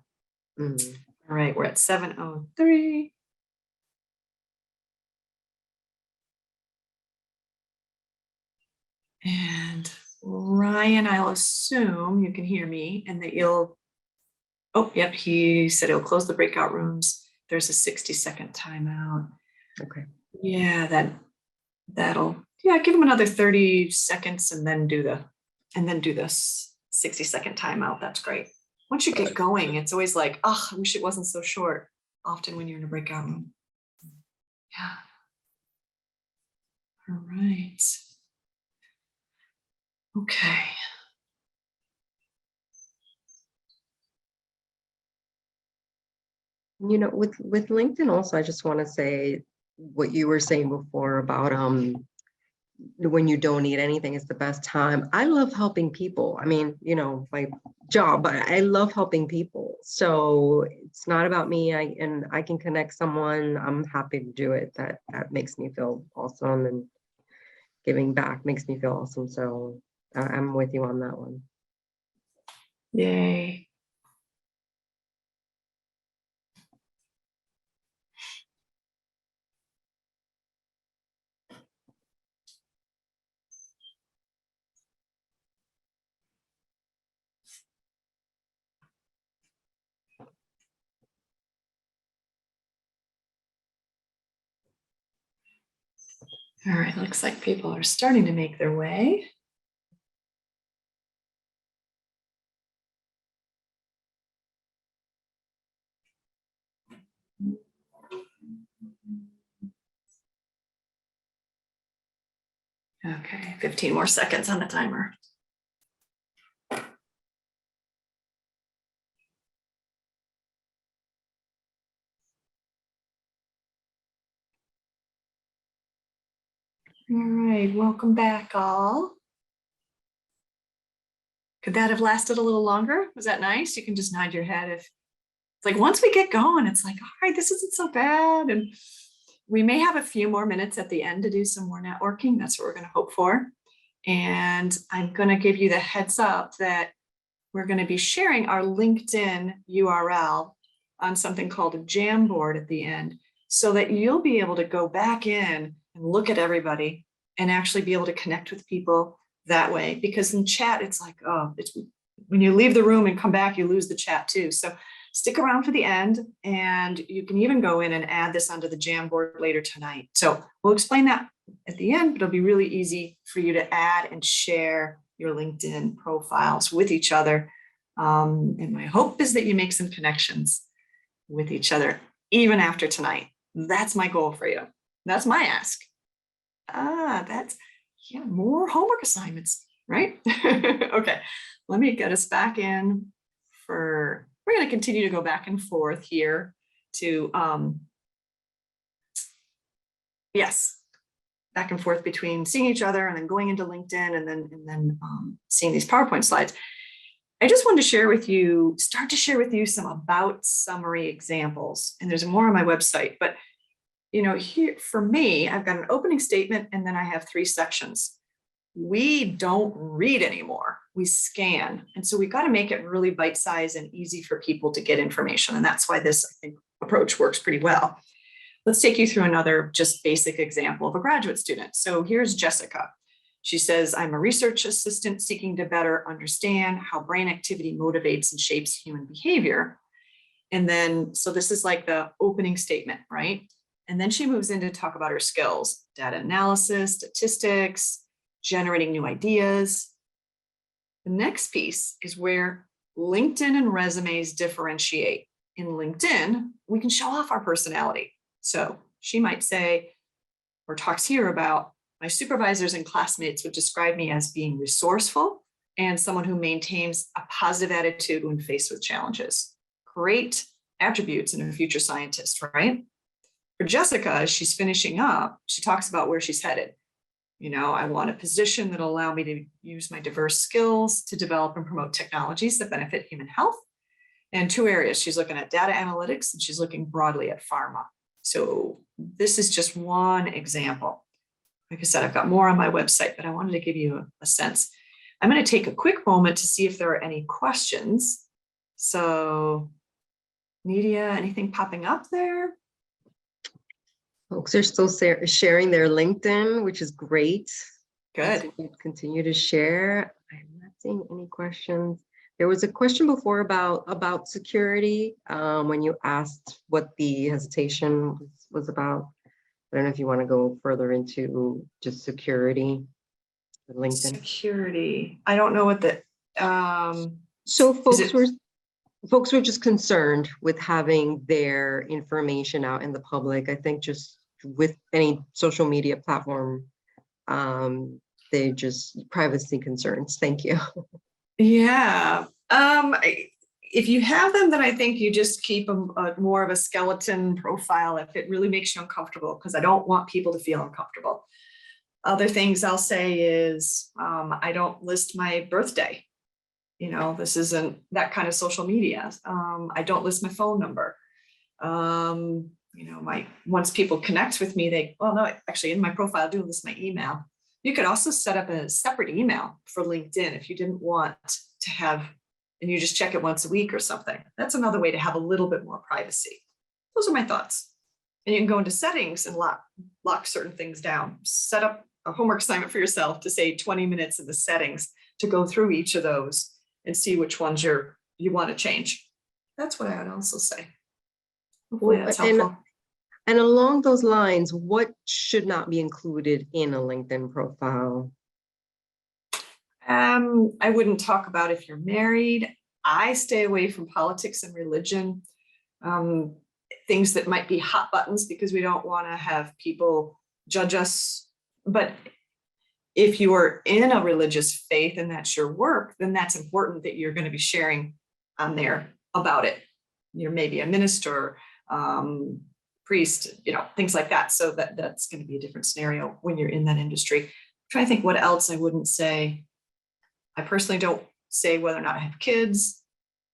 Mm. All right, we're at 7:03. And Ryan, I'll assume you can hear me and that you'll, oh, yep, he said he'll close the breakout rooms. There's a 60-second timeout. Okay. Yeah, that'll, yeah, give him another 30 seconds and then do the 60-second timeout. That's great. Once you get going, it's always like, oh, I wish it wasn't so short. Often when you're in a breakout room. Yeah. All right. Okay. You know, with LinkedIn also, I just want to say what you were saying before about when you don't need anything, it's the best time. I love helping people. I mean, you know, my job, but I love helping people. So it's not about me. I can connect someone. I'm happy to do it. That makes me feel awesome, and giving back makes me feel awesome. So I'm with you on that one. Yay. All right, looks like people are starting to make their way. Okay, 15 more seconds on the timer. All right, welcome back all. Could that have lasted a little longer? Was that nice? You can just nod your head if it's like once we get going, it's like, all right, this isn't so bad. And we may have a few more minutes at the end to do some more networking. That's what we're going to hope for. And I'm going to give you the heads up that we're going to be sharing our LinkedIn URL on something called a Jamboard at the end, so that you'll be able to go back in and look at everybody and actually be able to connect with people that way. Because in chat, it's like, oh, it's when you leave the room and come back, you lose the chat too. So stick around for the end, and you can even go in and add this onto the Jamboard later tonight. So we'll explain that at the end, but it'll be really easy for you to add and share your LinkedIn profiles with each other. And my hope is that you make some connections with each other, even after tonight. That's my goal for you. That's my ask. That's, yeah, more homework assignments, right? Okay, let me get us back in for, we're going to continue to go back and forth here to, yes, back and forth between seeing each other and then going into LinkedIn and then seeing these PowerPoint slides. I just wanted to share with you, start to share with you some about summary examples, and there's more on my website, but you know, here for me, I've got an opening statement and then I have 3 sections. We don't read anymore. we scan. And so we got to make it really bite-sized and easy for people to get information. And that's why this, I think, approach works pretty well. Let's take you through another just basic example of a graduate student. So here's Jessica. She says, I'm a research assistant seeking to better understand how brain activity motivates and shapes human behavior. And then, so this is like the opening statement, right? And then she moves in to talk about her skills, data analysis, statistics, generating new ideas. The next piece is where LinkedIn and resumes differentiate. In LinkedIn, we can show off our personality. So she might say, or talks here about, my supervisors and classmates would describe me as being resourceful and someone who maintains a positive attitude when faced with challenges. Great attributes in a future scientist, right? For Jessica, as she's finishing up, she talks about where she's headed. You know, I want a position that'll allow me to use my diverse skills to develop and promote technologies that benefit human health. And two areas, she's looking at data analytics and she's looking broadly at pharma. So this is just one example. Like I said, I've got more on my website, but I wanted to give you a sense. I'm going to take a quick moment to see if there are any questions. So, Nidia, anything popping up there? Folks are still sharing their LinkedIn, which is great. Good. Continue to share. I'm not seeing any questions. There was a question before about security when you asked what the hesitation was about. I don't know if you want to go further into just security, LinkedIn. Security. I don't know what the. So folks were just concerned with having their information out in the public. I think just with any social media platform, they just privacy concerns. Thank you. Yeah. If you have them, then I think you just keep more of a skeleton profile if it really makes you uncomfortable, because I don't want people to feel uncomfortable. Other things I'll say is I don't list my birthday. You know, this isn't that kind of social media. I don't list my phone number. You know, once people connect with me, actually in my profile, I do list my email. You could also set up a separate email for LinkedIn if you didn't want to have, and you just check it once a week or something. That's another way to have a little bit more privacy. Those are my thoughts. And you can go into settings and lock certain things down. Set up a homework assignment for yourself to say 20 minutes in the settings to go through each of those and see which ones you want to change. That's what I would also say. Hopefully that's helpful. And along those lines, what should not be included in a LinkedIn profile? I wouldn't talk about if you're married. I stay away from politics and religion, things that might be hot buttons, because we don't want to have people judge us. But if you are in a religious faith and that's your work, then that's important that you're going to be sharing on there about it. You're maybe a minister, priest, you know, things like that. So that's going to be a different scenario when you're in that industry. I'm trying to think what else I wouldn't say. I personally don't say whether or not I have kids.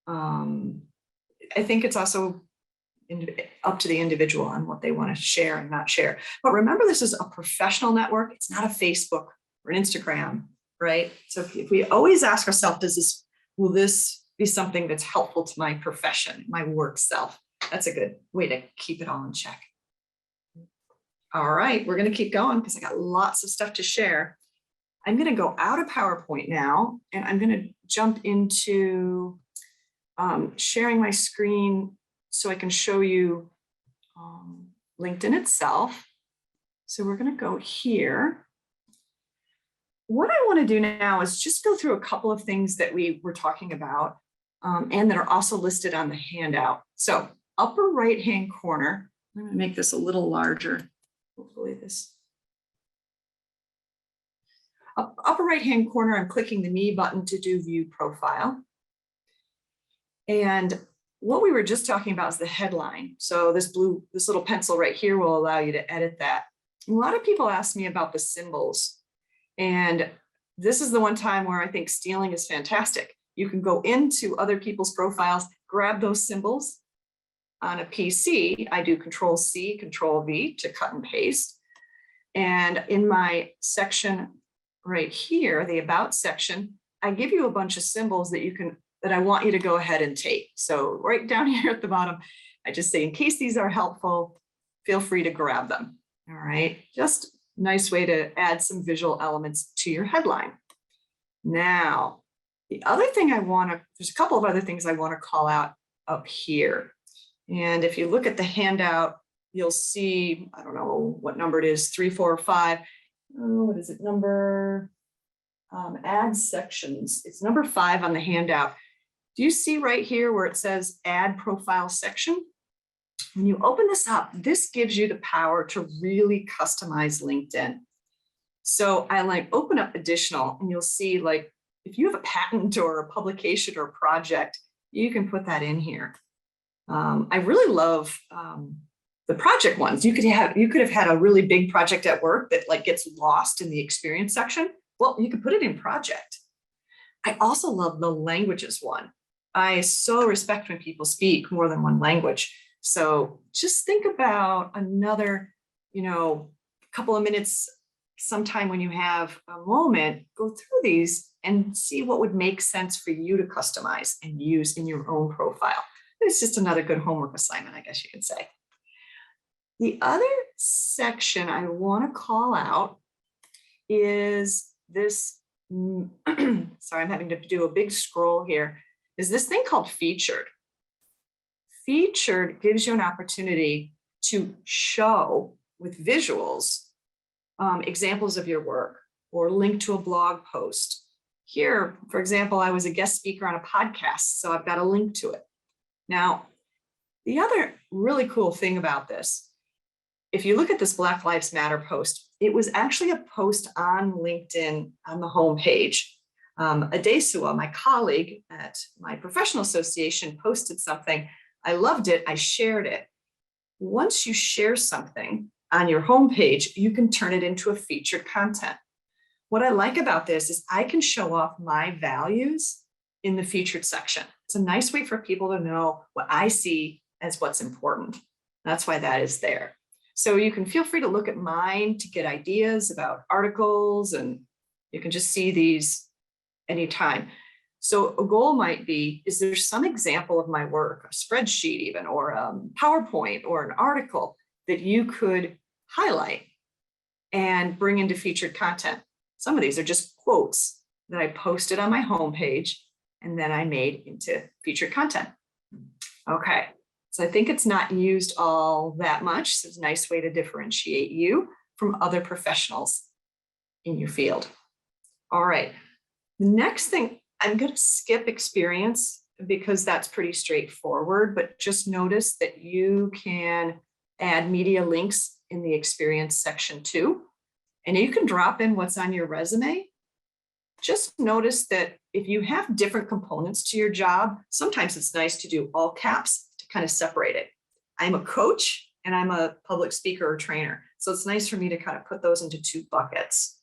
I think it's also up to the individual on what they want to share and not share. But remember, this is a professional network. It's not a Facebook or an Instagram, right? So if we always ask ourselves, will this be something that's helpful to my profession, my work self? That's a good way to keep it all in check. All right, we're going to keep going because I got lots of stuff to share. I'm going to go out of PowerPoint now, and I'm going to jump into sharing my screen so I can show you LinkedIn itself. So we're going to go here. What I want to do now is just go through a couple of things that we were talking about and that are also listed on the handout. So upper right-hand corner, I'm going to make this a little larger. Hopefully this. Upper right-hand corner, I'm clicking the Me button to do View Profile. And what we were just talking about is the headline. So this little pencil right here will allow you to edit that. A lot of people ask me about the symbols. And this is the one time where I think stealing is fantastic. You can go into other people's profiles, grab those symbols. On a PC, I do Control-C, Control-V to cut and paste. And in my section right here, the About section, I give you a bunch of symbols that I want you to go ahead and take. So right down here at the bottom, I just say, in case these are helpful, feel free to grab them. All right, just a nice way to add some visual elements to your headline. Now, the other thing there's a couple of other things I want to call out up here. And if you look at the handout, you'll see, I don't know what number it is, 3, 4, or 5. Oh, what is it, number? Add sections. It's number 5 on the handout. Do you see right here where it says add profile section? When you open this up, this gives you the power to really customize LinkedIn. So I open up additional, and you'll see, like, if you have a patent or a publication or a project, you can put that in here. I really love the project ones. You could have had a really big project at work that gets lost in the experience section. Well, you could put it in project. I also love the languages one. I so respect when people speak more than one language. So just think about another, couple of minutes sometime when you have a moment, go through these and see what would make sense for you to customize and use in your own profile. It's just another good homework assignment, I guess you could say. The other section I want to call out is this, sorry, I'm having to do a big scroll here, is this thing called featured. Featured gives you an opportunity to show with visuals examples of your work or link to a blog post. Here, for example, I was a guest speaker on a podcast, so I've got a link to it. Now, the other really cool thing about this, if you look at this Black Lives Matter post, it was actually a post on LinkedIn on the homepage. Adesua, my colleague at my professional association, posted something. I loved it. I shared it. Once you share something on your homepage, you can turn it into a featured content. What I like about this is I can show off my values in the featured section. It's a nice way for people to know what I see as what's important. That's why that is there. So you can feel free to look at mine to get ideas about articles, and you can just see these anytime. So a goal might be, is there some example of my work, a spreadsheet even, or a PowerPoint or an article that you could highlight and bring into featured content? Some of these are just quotes that I posted on my homepage and then I made into featured content. Okay, so I think it's not used all that much. So it's a nice way to differentiate you from other professionals in your field. All right, the next thing, I'm going to skip experience because that's pretty straightforward, but just notice that you can add media links in the experience section too. And you can drop in what's on your resume. Just notice that if you have different components to your job, sometimes it's nice to do all caps to kind of separate it. I'm a coach and I'm a public speaker or trainer. So it's nice for me to kind of put those into 2 buckets.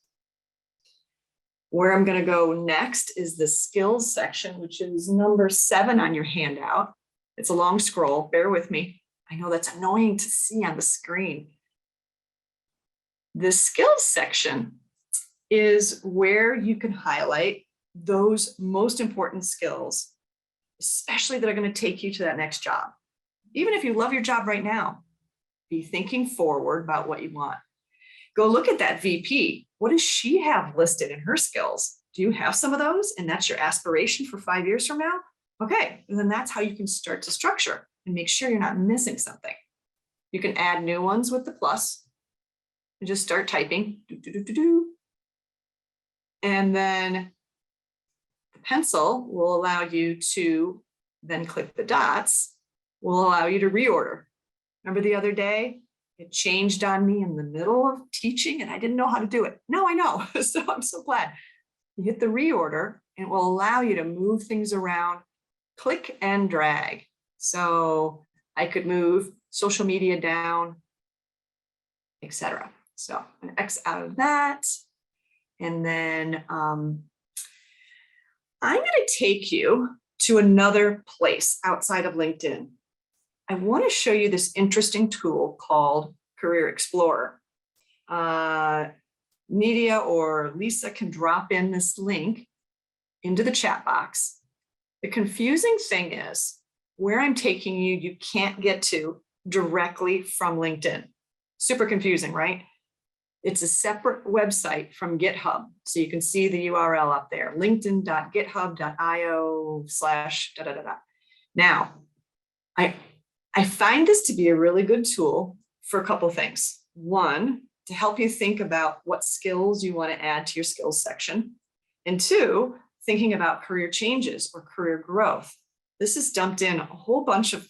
Where I'm going to go next is the skills section, which is number 7 on your handout. It's a long scroll, bear with me. I know that's annoying to see on the screen. The skills section is where you can highlight those most important skills, especially that are going to take you to that next job. Even if you love your job right now, be thinking forward about what you want. Go look at that VP. What does she have listed in her skills? Do you have some of those? And that's your aspiration for 5 years from now? Okay, and then that's how you can start to structure and make sure you're not missing something. You can add new ones with the plus and just start typing. And then the pencil will allow you to then click the dots, will allow you to reorder. Remember the other day? It changed on me in the middle of teaching and I didn't know how to do it. Now I know, so I'm so glad. You hit the reorder and it will allow you to move things around, click and drag. So I could move social media down, etc. So an X out of that. And then I'm going to take you to another place outside of LinkedIn. I want to show you this interesting tool called Career Explorer. Nidia or Lisa can drop in this link into the chat box. The confusing thing is where I'm taking you, you can't get to directly from LinkedIn. Super confusing, right? It's a separate website from GitHub. So you can see the URL up there, linkedin.github.io/. Now, I find this to be a really good tool for a couple of things. One, to help you think about what skills you want to add to your skills section. And two, thinking about career changes or career growth. This is dumped in a whole bunch of,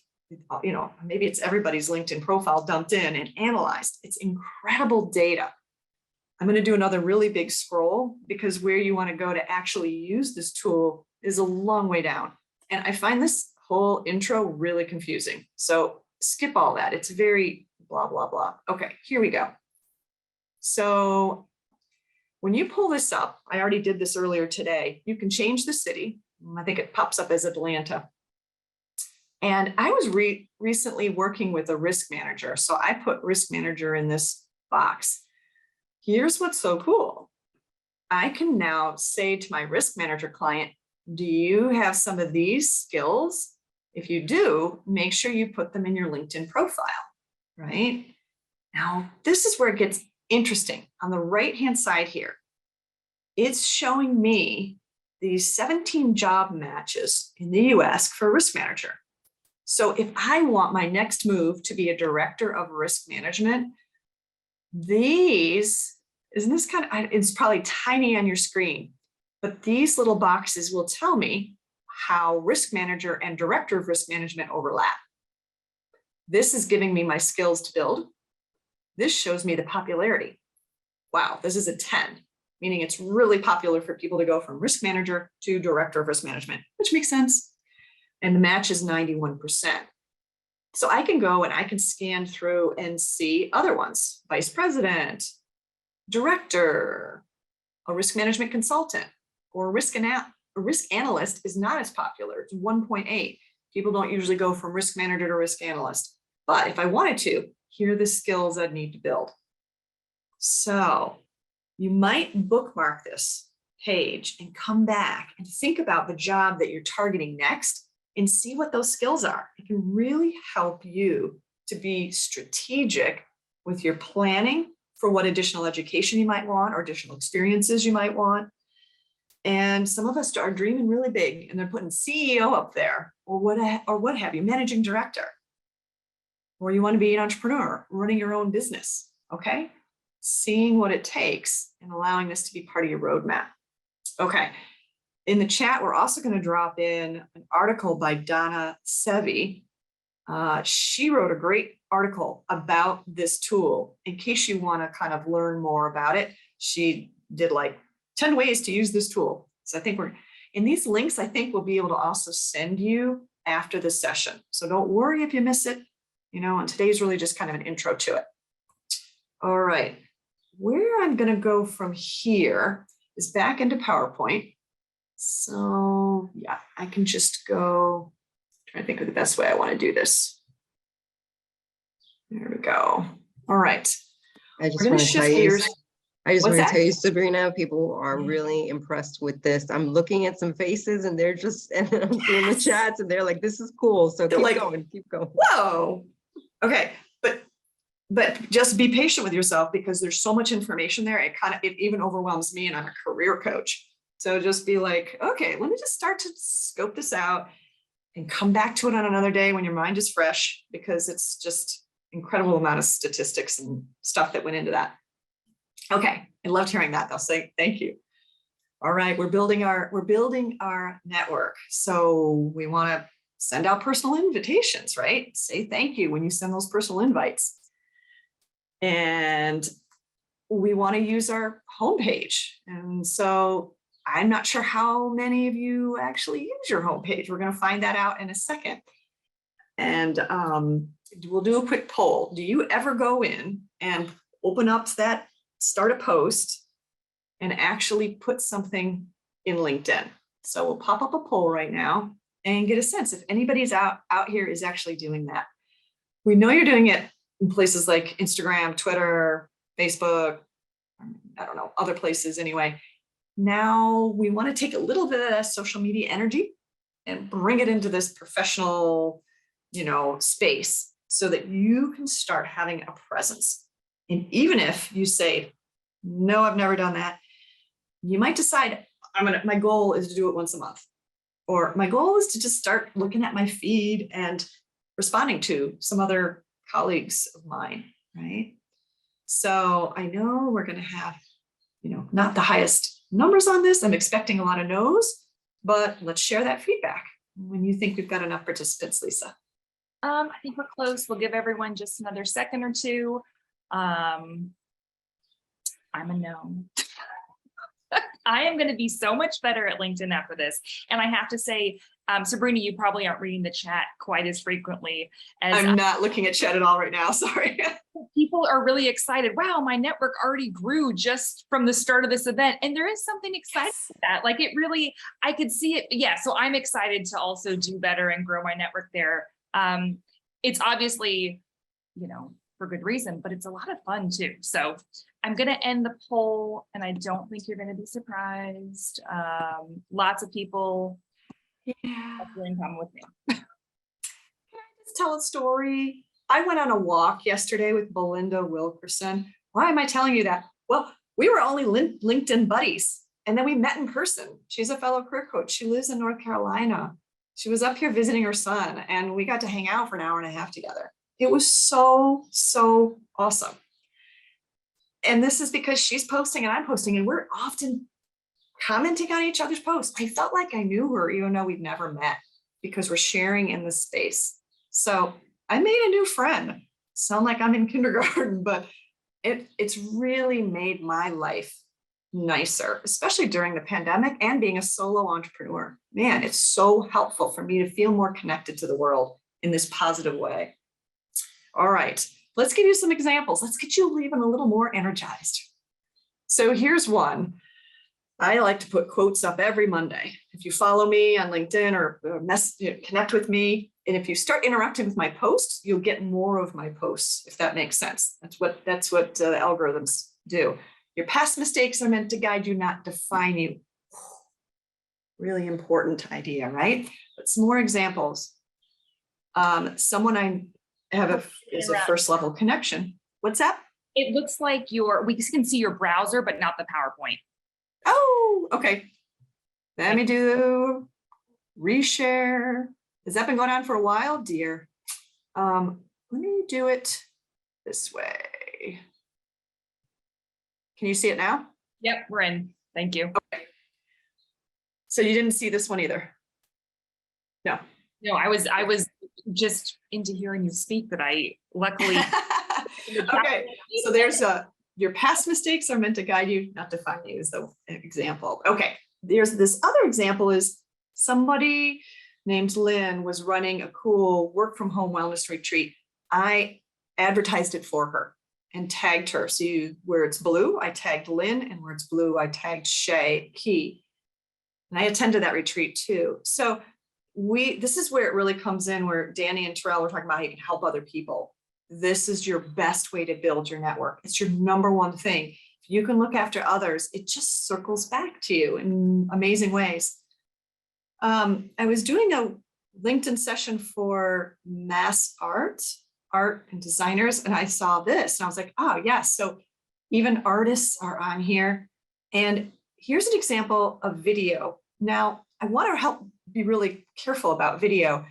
maybe it's everybody's LinkedIn profile dumped in and analyzed. It's incredible data. I'm going to do another really big scroll because where you want to go to actually use this tool is a long way down. And I find this whole intro really confusing. So skip all that. It's very blah, blah, blah. Okay, here we go. So when you pull this up, I already did this earlier today, you can change the city. I think it pops up as Atlanta. And I was recently working with a risk manager. So I put risk manager in this box. Here's what's so cool. I can now say to my risk manager client, do you have some of these skills? If you do, make sure you put them in your LinkedIn profile, right? Now, this is where it gets interesting. On the right-hand side here, it's showing me these 17 job matches in the US for a risk manager. So if I want my next move to be a director of risk management, these, isn't this kind of, it's probably tiny on your screen, but these little boxes will tell me how risk manager and director of risk management overlap. This is giving me my skills to build. This shows me the popularity. Wow, this is a 10, meaning it's really popular for people to go from risk manager to director of risk management, which makes sense. And the match is 91%. So I can go and I can scan through and see other ones, vice president, director, a risk management consultant, or a risk analyst is not as popular. It's 1.8. People don't usually go from risk manager to risk analyst. But if I wanted to, here are the skills I'd need to build. So you might bookmark this page and come back and think about the job that you're targeting next and see what those skills are. It can really help you to be strategic with your planning for what additional education you might want or additional experiences you might want. And some of us are dreaming really big and they're putting CEO up there or what have you, managing director. Or you want to be an entrepreneur, running your own business, okay? Seeing what it takes and allowing this to be part of your roadmap. Okay, in the chat, we're also going to drop in an article by Donna Sevi. She wrote a great article about this tool. In case you want to kind of learn more about it, she did like 10 ways to use this tool. So I think in these links, I think we'll be able to also send you after the session. So don't worry if you miss it. And today's really just kind of an intro to it. All right, where I'm going to go from here is back into PowerPoint. So yeah, I can just go, try to think of the best way I want to do this. There we go. All right. I just We're going want to to shift tell you, gears. I just What's want to that? tell you, Sabrina, people are really impressed with this. I'm looking at some faces and they're just, and I'm seeing the chats and they're like, this is cool. So They're keep like, going, keep going. Whoa. Okay. But just be patient with yourself because there's so much information there. It even overwhelms me and I'm a career coach. So just be like, okay, let me just start to scope this out and come back to it on another day when your mind is fresh, because it's just incredible amount of statistics and stuff that went into that. Okay, I loved hearing that. They'll say thank you. All right, we're building our network. So we want to send out personal invitations, right? Say thank you when you send those personal invites. And we want to use our homepage. And so I'm not sure how many of you actually use your homepage. We're going to find that out in a second. And we'll do a quick poll. Do you ever go in and open up that, start a post, and actually put something in LinkedIn? So we'll pop up a poll right now and get a sense if anybody's out here is actually doing that. We know you're doing it in places like Instagram, Twitter, Facebook, I don't know, other places anyway. now we want to take a little bit of that social media energy and bring it into this professional, space so that you can start having a presence. And even if you say, no, I've never done that, you might decide my goal is to do it once a month, or my goal is to just start looking at my feed and responding to some other colleagues of mine, right? So I know we're going to have, not the highest numbers on this. I'm expecting a lot of no's, but let's share that feedback when you think we've got enough participants, Lisa. I think we're close. We'll give everyone just another second or two. I'm a no. I am going to be so much better at LinkedIn after this. And I have to say, Sabrina, you probably aren't reading the chat quite as frequently as I'm not looking at chat at all right now. Sorry. People are really excited. Wow, my network already grew just from the start of this event. And there is something exciting about that. Like it really, I could see it. Yeah, so I'm excited to also do better and grow my network there. It's obviously, for good reason, but it's a lot of fun too. So I'm going to end the poll, and I don't think you're going to be surprised. Lots of people have in common with me. Can I just tell a story? I went on a walk yesterday with Belinda Wilkerson. Why am I telling you that? Well, we were only LinkedIn buddies, and then we met in person. She's a fellow career coach. She lives in North Carolina. She was up here visiting her son, and we got to hang out for an hour and a half together. It was so, so awesome. And this is because she's posting and I'm posting, and we're often commenting on each other's posts. I felt like I knew her, even though we've never met, because we're sharing in this space. So I made a new friend. Sound like I'm in kindergarten, but it's really made my life nicer, especially during the pandemic and being a solo entrepreneur. Man, it's so helpful for me to feel more connected to the world in this positive way. All right, let's give you some examples. Let's get you even a little more energized. So here's one. I like to put quotes up every Monday. If you follow me on LinkedIn or connect with me, and if you start interacting with my posts, you'll get more of my posts, if that makes sense. That's what the algorithms do. Your past mistakes are meant to guide you, not define you. Really important idea, right? But some more examples. Someone I have is a first level connection. What's that? It looks like we can see your browser, but not the PowerPoint. Oh, okay. Let me do reshare. Has that been going on for a while, dear? Let me do it this way. Can you see it now? Yep, we're in. Thank you. Okay. So you didn't see this one either? No. No, I was just into hearing you speak, but I luckily. Okay, so there's your past mistakes are meant to guide you, not define you, is the example. Okay, there's this other example is somebody named Lynn was running a cool work from home wellness retreat. I advertised it for her and tagged her. So where it's blue, I tagged Lynn, and where it's blue, I tagged Shay Key. And I attended that retreat too. So this is where it really comes in, where Danny and Terrell were talking about how you can help other people. This is your best way to build your network. It's your number one thing. If you can look after others, it just circles back to you in amazing ways. I was doing a LinkedIn session for mass art and designers, and I saw this, and I was like, oh yes, so even artists are on here. And here's an example of video. Now, I want to help be really careful about video.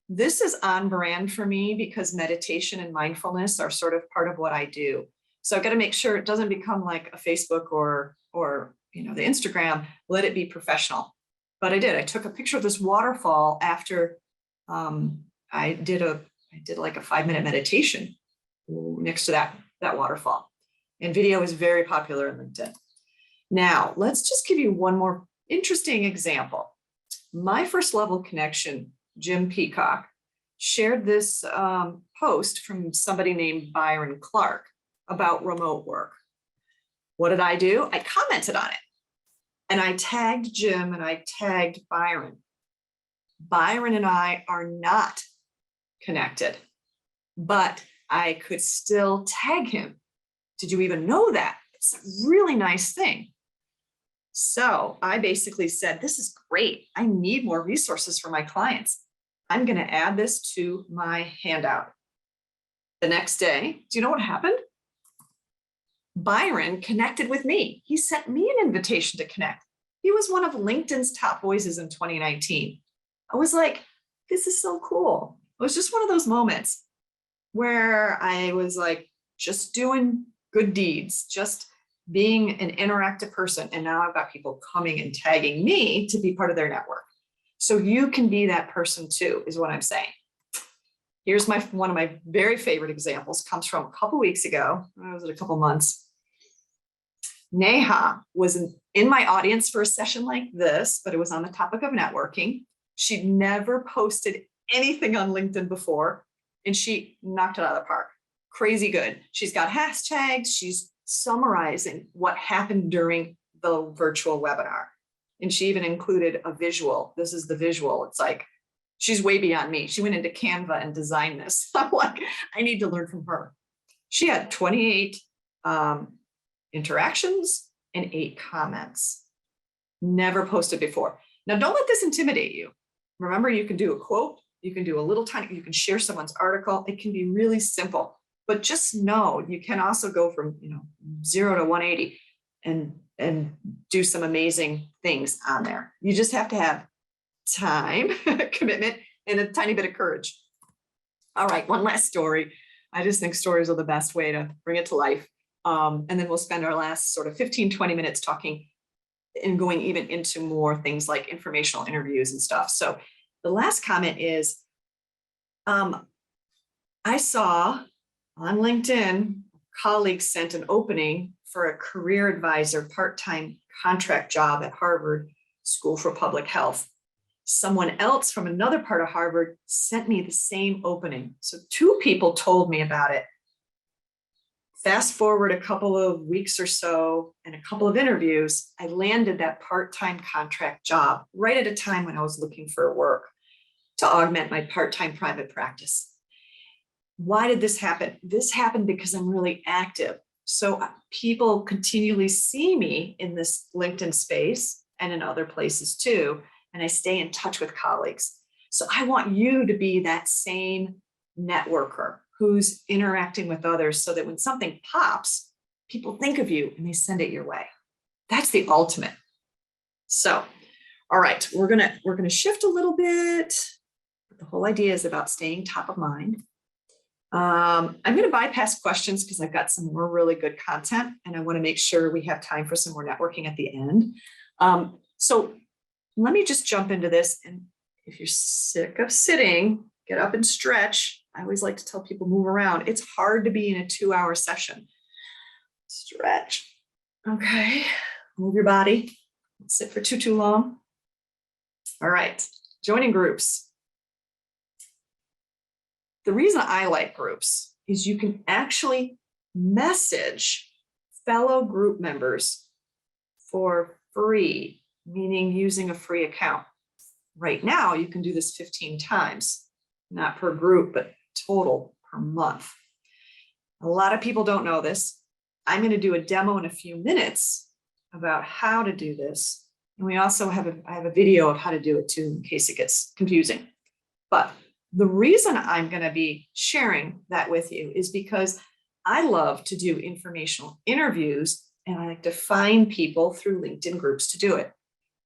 This is on brand for me because meditation and mindfulness are sort of part of what I do. So I've got to make sure it doesn't become like a Facebook or the Instagram. Let it be professional. But I did. I took a picture of this waterfall after I did like a 5-minute meditation next to that waterfall. And video is very popular in LinkedIn. Now, let's just give you one more interesting example. My first level connection, Jim Peacock, shared this post from somebody named Byron Clark about remote work. What did I do? I commented on it. And I tagged Jim and I tagged Byron. Byron and I are not connected, but I could still tag him. Did you even know that? It's a really nice thing. So I basically said, this is great. I need more resources for my clients. I'm going to add this to my handout. The next day, do you know what happened? Byron connected with me. He sent me an invitation to connect. He was one of LinkedIn's top voices in 2019. I was like, this is so cool. It was just one of those moments where I was like, just doing good deeds, just being an interactive person. And now I've got people coming and tagging me to be part of their network. So you can be that person too, is what I'm saying. Here's one of my very favorite examples, comes from a couple weeks ago. Was it a couple months? Neha was in my audience for a session like this, but it was on the topic of networking. She'd never posted anything on LinkedIn before, and she knocked it out of the park. Crazy good. She's got hashtags. She's summarizing what happened during the virtual webinar. And she even included a visual. This is the visual. It's like, she's way beyond me. She went into Canva and designed this. I'm like, I need to learn from her. She had 28 interactions and 8 comments. Never posted before. Now, don't let this intimidate you. Remember, you can do a quote. You can do a little tiny, you can share someone's article. It can be really simple, but just know you can also go from 0 to 180 and do some amazing things on there. You just have to have time, commitment, and a tiny bit of courage. All right, one last story. I just think stories are the best way to bring it to life. And then we'll spend our last sort of 15, 20 minutes talking and going even into more things like informational interviews and stuff. So the last comment is, I saw on LinkedIn, colleagues sent an opening for a career advisor part-time contract job at Harvard School for Public Health. Someone else from another part of Harvard sent me the same opening. So 2 people told me about it. Fast forward a couple of weeks or so and a couple of interviews, I landed that part-time contract job right at a time when I was looking for work to augment my part-time private practice. Why did this happen? This happened because I'm really active. So people continually see me in this LinkedIn space and in other places too. And I stay in touch with colleagues. So I want you to be that same networker who's interacting with others so that when something pops, people think of you and they send it your way. That's the ultimate. So, all right, we're gonna shift a little bit. The whole idea is about staying top of mind. I'm going to bypass questions because I've got some more really good content and I want to make sure we have time for some more networking at the end. So let me just jump into this. And if you're sick of sitting, get up and stretch. I always like to tell people move around. It's hard to be in a 2-hour session. Stretch. Okay. Move your body. Don't sit for too long. All right. Joining groups. The reason I like groups is you can actually message fellow group members for free, meaning using a free account. Right now, you can do this 15 times, not per group, but total per month. A lot of people don't know this. I'm going to do a demo in a few minutes about how to do this. And we also have I have a video of how to do it too, in case it gets confusing. But the reason I'm going to be sharing that with you is because I love to do informational interviews and I like to find people through LinkedIn groups to do it.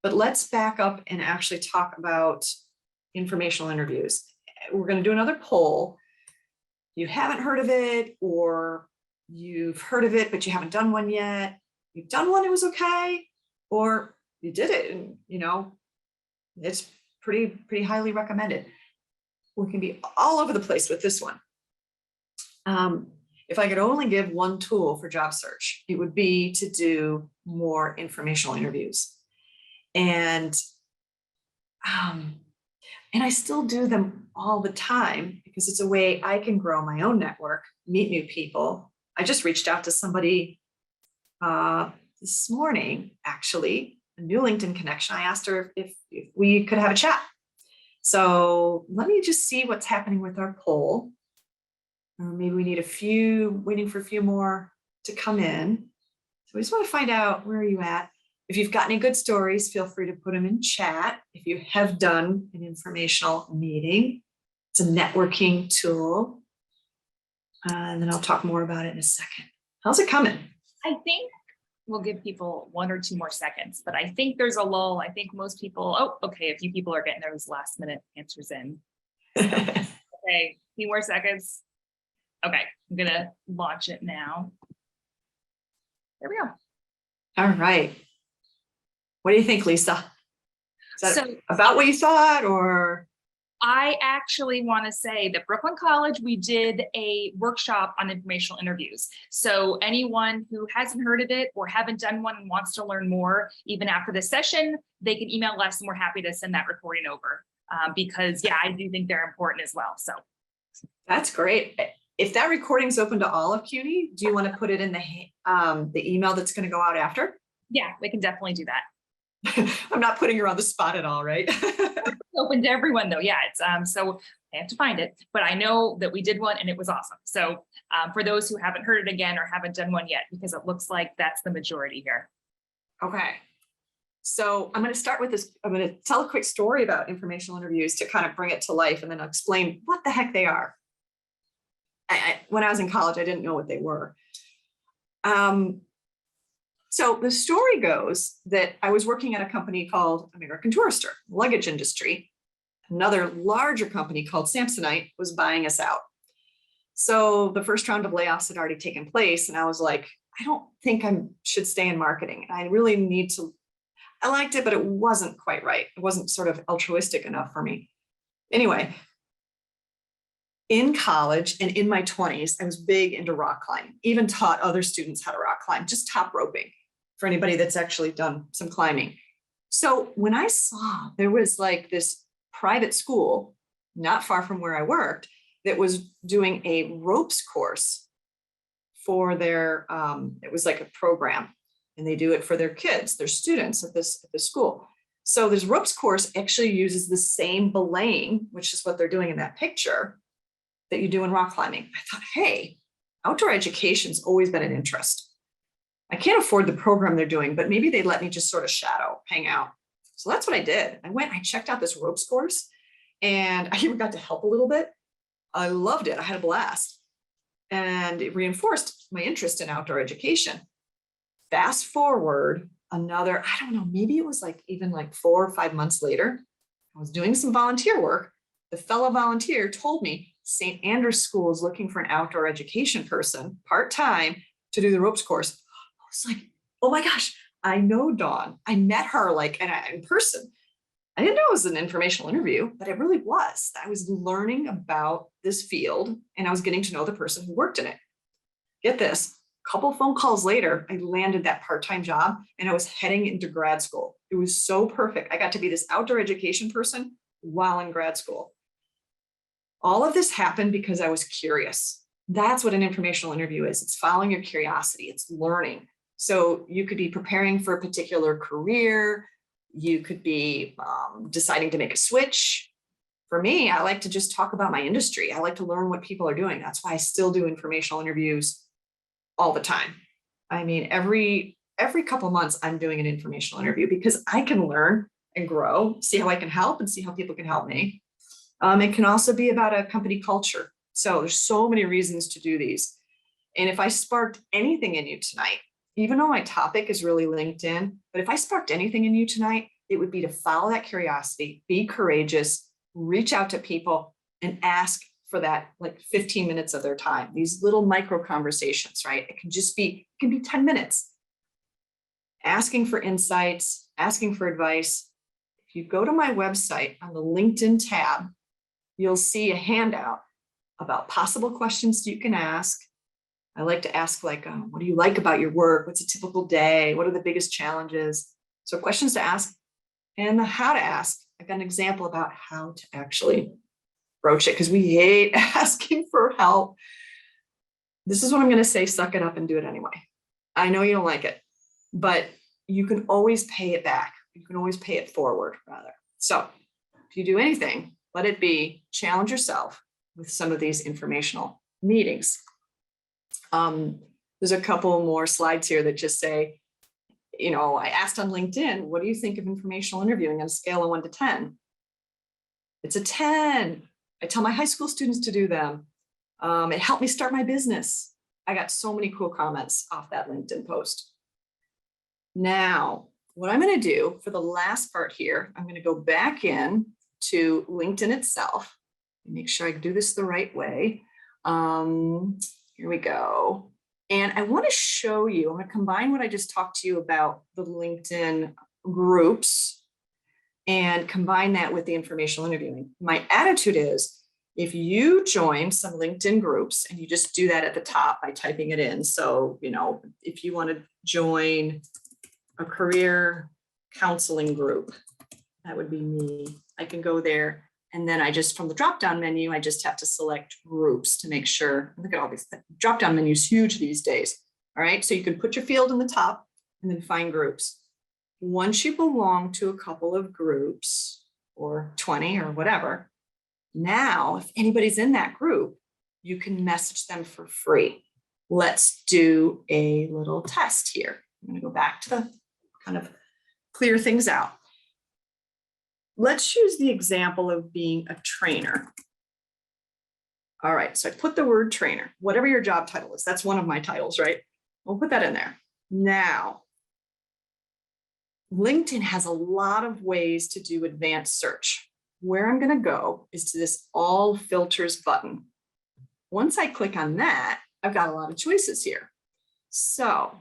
But let's back up and actually talk about informational interviews. We're going to do another poll. You haven't heard of it, or you've heard of it, but you haven't done one yet. You've done one, it was okay, or you did it and it's pretty highly recommended. We can be all over the place with this one. If I could only give one tool for job search, it would be to do more informational interviews. And I still do them all the time because it's a way I can grow my own network, meet new people. I just reached out to somebody this morning, actually, a new LinkedIn connection. I asked her if we could have a chat. So let me just see what's happening with our poll. Or maybe we need waiting for a few more to come in. So we just want to find out, where are you at? If you've got any good stories, feel free to put them in chat. If you have done an informational meeting, it's a networking tool. And then I'll talk more about it in a second. How's it coming? I think we'll give people 1 or 2 more seconds, but I think there's a lull. I think most people, oh, okay, a few people are getting those last minute answers in. Okay, a few more seconds. Okay, I'm gonna launch it now. There we go. All right. What do you think, Lisa? Is that So about what you thought, or? I actually want to say that Brooklyn College, we did a workshop on informational interviews. So anyone who hasn't heard of it or haven't done one and wants to learn more, even after this session, they can email us and we're happy to send that recording over because yeah, I do think they're important as well. So That's great. If that recording's open to all of CUNY, do you want to put it in the email that's going to go out after? yeah, we can definitely do that. I'm not putting you on the spot at all, right? Open to everyone though. Yeah, it's so I have to find it, but I know that we did one and it was awesome. So for those who haven't heard it again or haven't done one yet, because it looks like that's the majority here. Okay. So I'm going to start with this. I'm going to tell a quick story about informational interviews to kind of bring it to life, and then I'll explain what the heck they are. When I was in college, I didn't know what they were. So the story goes that I was working at a company called American Tourister, luggage industry. Another larger company called Samsonite was buying us out. So the first round of layoffs had already taken place. And I was like, I don't think I should stay in marketing. I really need to, I liked it, but it wasn't quite right. It wasn't sort of altruistic enough for me. Anyway, in college and in my 20s, I was big into rock climbing, even taught other students how to rock climb, just top roping for anybody that's actually done some climbing. So when I saw there was like this private school not far from where I worked that was doing a ropes course for their, it was like a program, and they do it for their kids, their students at this school. So this ropes course actually uses the same belaying, which is what they're doing in that picture, that you do in rock climbing. I thought, hey, outdoor education's always been an interest. I can't afford the program they're doing, but maybe they'd let me just sort of shadow, hang out. So that's what I did. I checked out this ropes course, and I even got to help a little bit. I loved it. I had a blast. And it reinforced my interest in outdoor education. Fast forward another, I don't know, maybe it was like even like 4 or 5 months later, I was doing some volunteer work. The fellow volunteer told me St. Andrews School is looking for an outdoor education person part-time to do the ropes course. I was like, oh my gosh, I know Dawn. I met her like in person. I didn't know it was an informational interview, but it really was. I was learning about this field and I was getting to know the person who worked in it. Get this, a couple phone calls later, I landed that part-time job and I was heading into grad school. It was so perfect. I got to be this outdoor education person while in grad school. All of this happened because I was curious. That's what an informational interview is. It's following your curiosity. It's learning. So you could be preparing for a particular career. You could be deciding to make a switch. For me, I like to just talk about my industry. I like to learn what people are doing. That's why I still do informational interviews all the time. I mean, every couple of months, I'm doing an informational interview because I can learn and grow, see how I can help and see how people can help me. It can also be about a company culture. So there's so many reasons to do these. And if I sparked anything in you tonight, even though my topic is really LinkedIn, but if I sparked anything in you tonight, it would be to follow that curiosity, be courageous, reach out to people and ask for that like 15 minutes of their time, these little micro conversations, right? It can be 10 minutes. Asking for insights, asking for advice. If you go to my website on the LinkedIn tab, you'll see a handout about possible questions you can ask. I like to ask like, what do you like about your work? What's a typical day? What are the biggest challenges? So questions to ask and the how to ask. I've got an example about how to actually broach it because we hate asking for help. This is what I'm going to say, suck it up and do it anyway. I know you don't like it, but you can always pay it back. You can always pay it forward rather. So if you do anything, let it be challenge yourself with some of these informational meetings. There's a couple more slides here that just say, I asked on LinkedIn, what do you think of informational interviewing on a scale of 1 to 10? It's a 10. I tell my high school students to do them. It helped me start my business. I got so many cool comments off that LinkedIn post. Now, what I'm going to do for the last part here, I'm going to go back in to LinkedIn itself and make sure I do this the right way. Here we go. And I want to show you, I'm going to combine what I just talked to you about the LinkedIn groups and combine that with the informational interviewing. My attitude is, if you join some LinkedIn groups, and you just do that at the top by typing it in. So, if you want to join a career counseling group, that would be me. I can go there. And then from the drop-down menu, I just have to select groups to make sure. Look at all these. Drop-down menu is huge these days. All right. So you can put your field in the top and then find groups. Once you belong to a couple of groups or 20 or whatever, now, if anybody's in that group, you can message them for free. Let's do a little test here. I'm going to go back to the kind of clear things out. Let's use the example of being a trainer. All right, so I put the word trainer, whatever your job title is. That's one of my titles, right? We'll put that in there. Now, LinkedIn has a lot of ways to do advanced search. Where I'm going to go is to this all filters button. Once I click on that, I've got a lot of choices here. So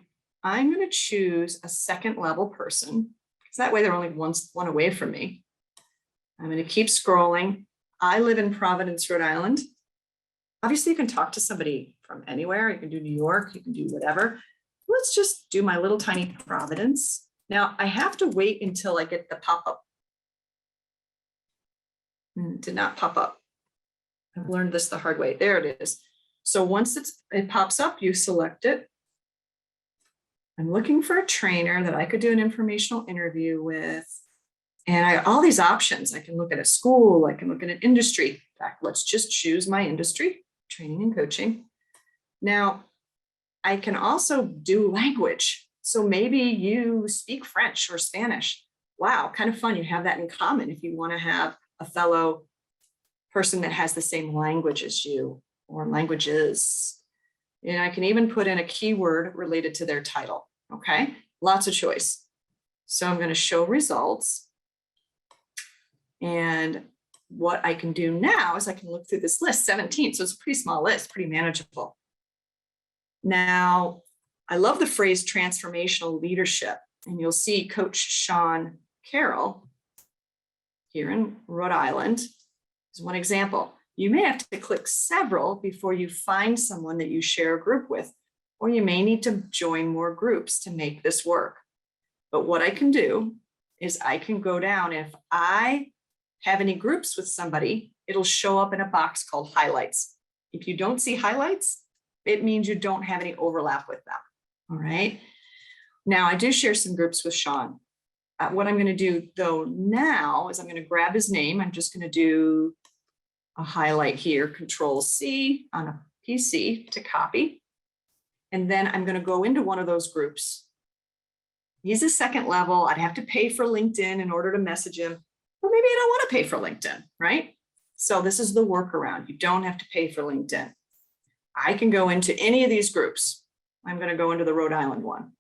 I'm going to choose a second level person, because that way they're only one away from me. I'm going to keep scrolling. I live in Providence, Rhode Island. Obviously, you can talk to somebody from anywhere. You can do New York, you can do whatever. Let's just do my little tiny Providence. Now, I have to wait until I get the pop-up. It did not pop up. I've learned this the hard way. There it is. So once it pops up, you select it. I'm looking for a trainer that I could do an informational interview with. And all these options. I can look at a school, I can look at an industry. In fact, let's just choose my industry, training and coaching. Now, I can also do language. So maybe you speak French or Spanish. Wow, kind of fun. You have that in common if you want to have a fellow person that has the same language as you or languages. And I can even put in a keyword related to their title. Okay, lots of choice. So I'm going to show results. And what I can do now is I can look through this list, 17. So it's a pretty small list, pretty manageable. Now, I love the phrase transformational leadership. And you'll see Coach Sean Carroll here in Rhode Island is one example. You may have to click several before you find someone that you share a group with, or you may need to join more groups to make this work. But what I can do is I can go down. If I have any groups with somebody, it'll show up in a box called highlights. If you don't see highlights, it means you don't have any overlap with them. All right. Now I do share some groups with Sean. What I'm going to do though now is I'm going to grab his name. I'm just going to do a highlight here, Control C on a PC to copy. And then I'm going to go into one of those groups. He's a second level. I'd have to pay for LinkedIn in order to message him. Well, maybe I don't want to pay for LinkedIn, right? So this is the workaround. You don't have to pay for LinkedIn. I can go into any of these groups. I'm going to go into the Rhode Island one.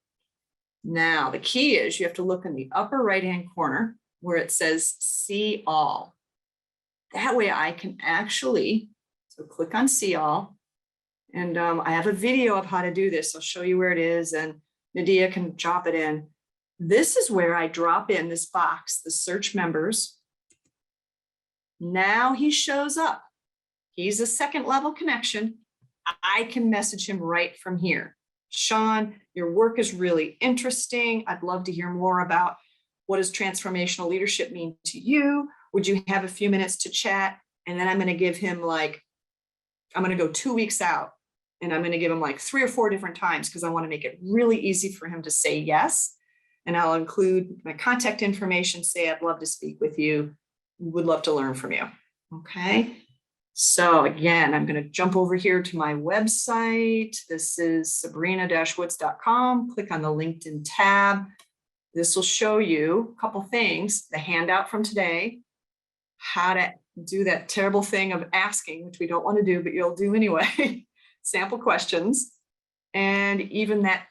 Now, the key is you have to look in the upper right-hand corner where it says See All. That way I can actually, so click on See All. And I have a video of how to do this. I'll show you where it is and Nadia can drop it in. This is where I drop in this box, the search members. Now he shows up. He's a second level connection. I can message him right from here. Sean, your work is really interesting. I'd love to hear more about what does transformational leadership mean to you? Would you have a few minutes to chat? And then I'm going to give him I'm going to go 2 weeks out and I'm going to give him 3 or 4 different times because I want to make it really easy for him to say yes. And I'll include my contact information, say, I'd love to speak with you. Would love to learn from you. Okay. So again, I'm going to jump over here to my website. This is sabrina-woods.com. Click on the LinkedIn tab. This will show you a couple things, the handout from today, how to do that terrible thing of asking, which we don't want to do, but you'll do anyway, sample questions, and even that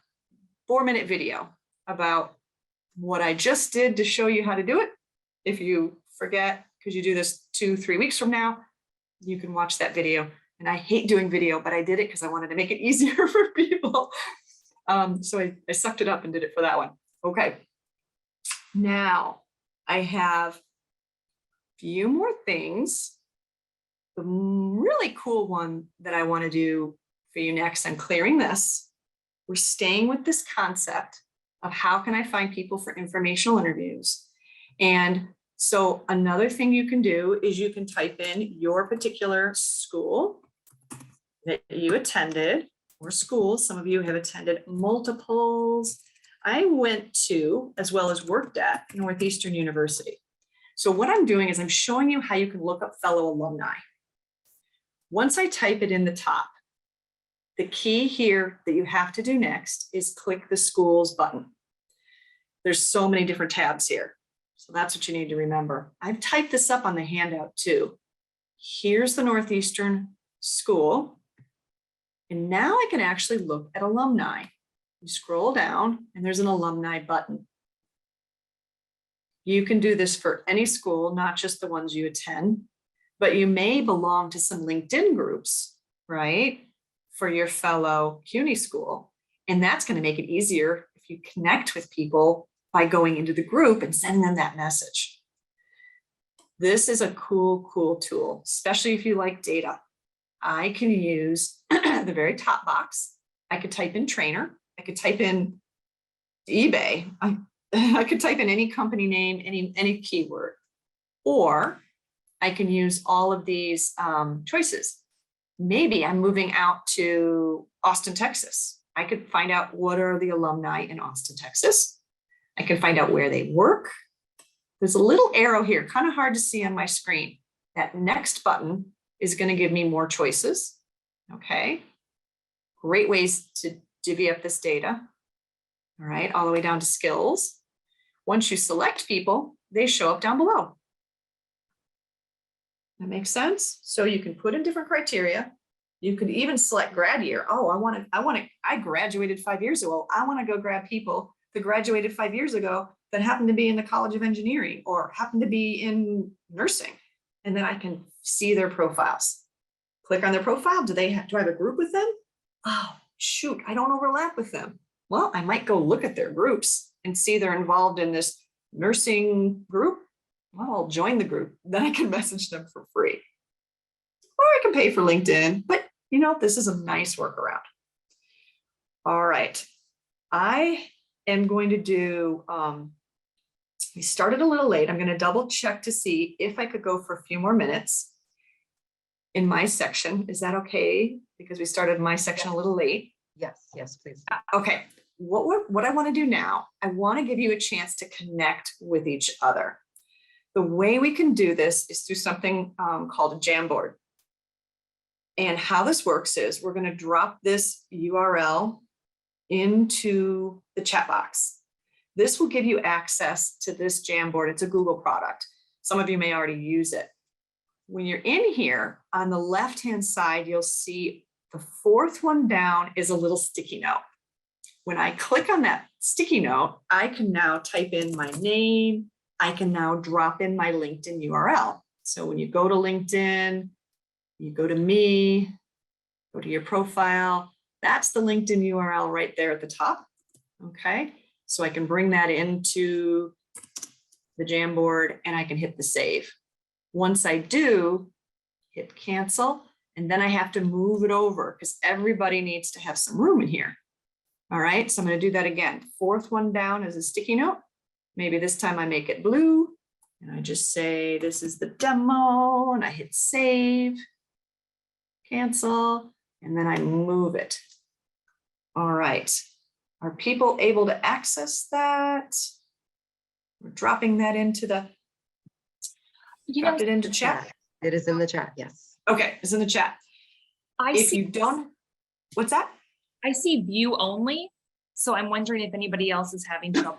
4-minute video about what I just did to show you how to do it. If you forget, because you do this 2-3 weeks from now, you can watch that video. And I hate doing video, but I did it because I wanted to make it easier for people. So I sucked it up and did it for that one. Okay. Now I have a few more things. The really cool one that I want to do for you next, I'm clearing this. We're staying with this concept of how can I find people for informational interviews. And so another thing you can do is you can type in your particular school that you attended, or schools. Some of you have attended multiples. I went to, as well as worked at, Northeastern University. So what I'm doing is I'm showing you how you can look up fellow alumni. Once I type it in the top, the key here that you have to do next is click the schools button. There's so many different tabs here. So that's what you need to remember. I've typed this up on the handout too. Here's the Northeastern school. And now I can actually look at alumni. You scroll down and there's an alumni button. You can do this for any school, not just the ones you attend, but you may belong to some LinkedIn groups, right? For your fellow CUNY school. And that's going to make it easier if you connect with people by going into the group and sending them that message. This is a cool tool, especially if you like data. I can use the very top box. I could type in trainer. I could type in eBay. I could type in any company name, any keyword, or I can use all of these choices. Maybe I'm moving out to Austin, Texas. I could find out what are the alumni in Austin, Texas. I can find out where they work. There's a little arrow here, kind of hard to see on my screen. That next button is going to give me more choices. Okay. Great ways to divvy up this data. All right, all the way down to skills. Once you select people, they show up down below. That makes sense? So you can put in different criteria. You could even select grad year. Oh, I graduated 5 years ago. I want to go grab people that graduated 5 yees ago that happen to be in the College of Engineering or happen to be in nursing. And then I can see their profiles. Click on their profile. Do I have a group with them? Oh, shoot, I don't overlap with them. Well, I might go look at their groups and see they're involved in this nursing group. Well, I'll join the group. Then I can message them for free. Or I can pay for LinkedIn, but you know, this is a nice workaround. All right. I am going to do, we started a little late. I'm going to double check to see if I could go for a few more minutes in my section. Is that okay? Because we started my section a little late. Yes, please. Okay. What I want to do now, I want to give you a chance to connect with each other. The way we can do this is through something called a Jamboard. And how this works is we're going to drop this URL into the chat box. This will give you access to this Jamboard. It's a Google product. Some of you may already use it. When you're in here, on the left-hand side, you'll see the fourth one down is a little sticky note. When I click on that sticky note, I can now type in my name. I can now drop in my LinkedIn URL. So when you go to LinkedIn, you go to me, go to your profile, that's the LinkedIn URL right there at the top. Okay, so I can bring that into the Jamboard and I can hit the save. Once I do, hit cancel, and then I have to move it over because everybody needs to have some room in here. All right, so I'm going to do that again. Fourth one down is a sticky note. Maybe this time I make it blue and I just say, this is the demo, and I hit save, cancel, and then I move it. All right. Are people able to access that? We're dropping that into the, dropped it into chat. It is in the chat, yes. Okay, it's in the chat. If you don't, what's that? I see view only. So I'm wondering if anybody else is having trouble.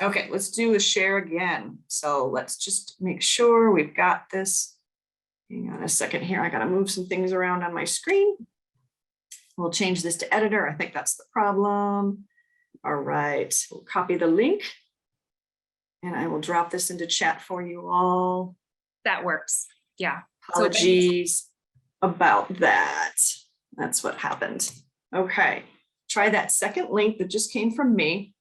Yeah. Okay, let's do a share again. So let's just make sure we've got this. Hang on a second here. I gotta move some things around on my screen. We'll change this to editor. I think that's the problem. All right, we'll copy the link. And I will drop this into chat for you all. That works. Yeah. Apologies about that. That's what happened. Okay, try that second link that just came from me.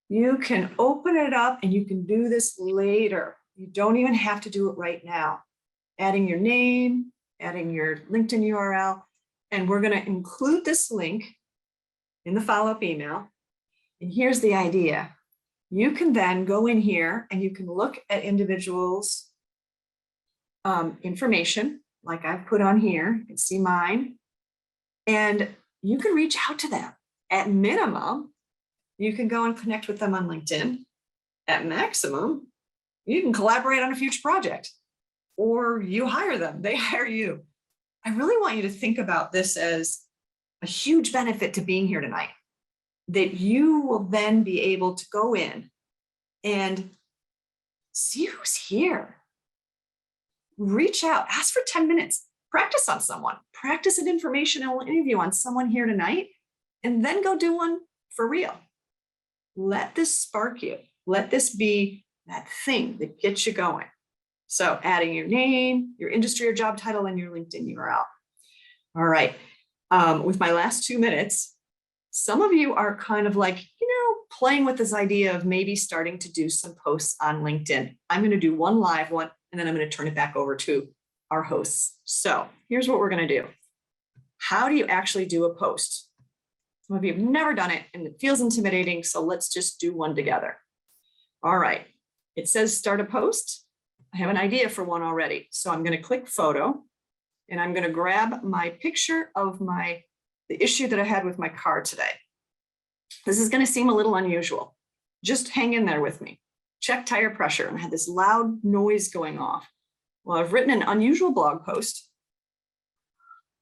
You can open it up and you can do this later. You don't even have to do it right now. Adding your name, adding your LinkedIn URL, and we're going to include this link in the follow-up email. And here's the idea. You can then go in here and you can look at individuals' information, like I've put on here. You can see mine. And you can reach out to them. At minimum, you can go and connect with them on LinkedIn. At maximum, you can collaborate on a future project, or you hire them, they hire you. I really want you to think about this as a huge benefit to being here tonight, that you will then be able to go in and see who's here. Reach out, ask for 10 minutes, practice on someone, practice an informational interview on someone here tonight, and then go do one for real. Let this spark you. Let this be that thing that gets you going. So adding your name, your industry or job title, and your LinkedIn URL. All right, with my last 2 minutes, some of you are kind of like, playing with this idea of maybe starting to do some posts on LinkedIn. I'm going to do one live one, and then I'm going to turn it back over to our hosts. So here's what we're going to do. How do you actually do a post? Some of you have never done it and it feels intimidating. So let's just do one together. All right. It says start a post. I have an idea for one already. So I'm going to click photo and I'm going to grab my picture of the issue that I had with my car today. This is going to seem a little unusual. Just hang in there with me. Check tire pressure, and I had this loud noise going off. Well, I've written an unusual blog post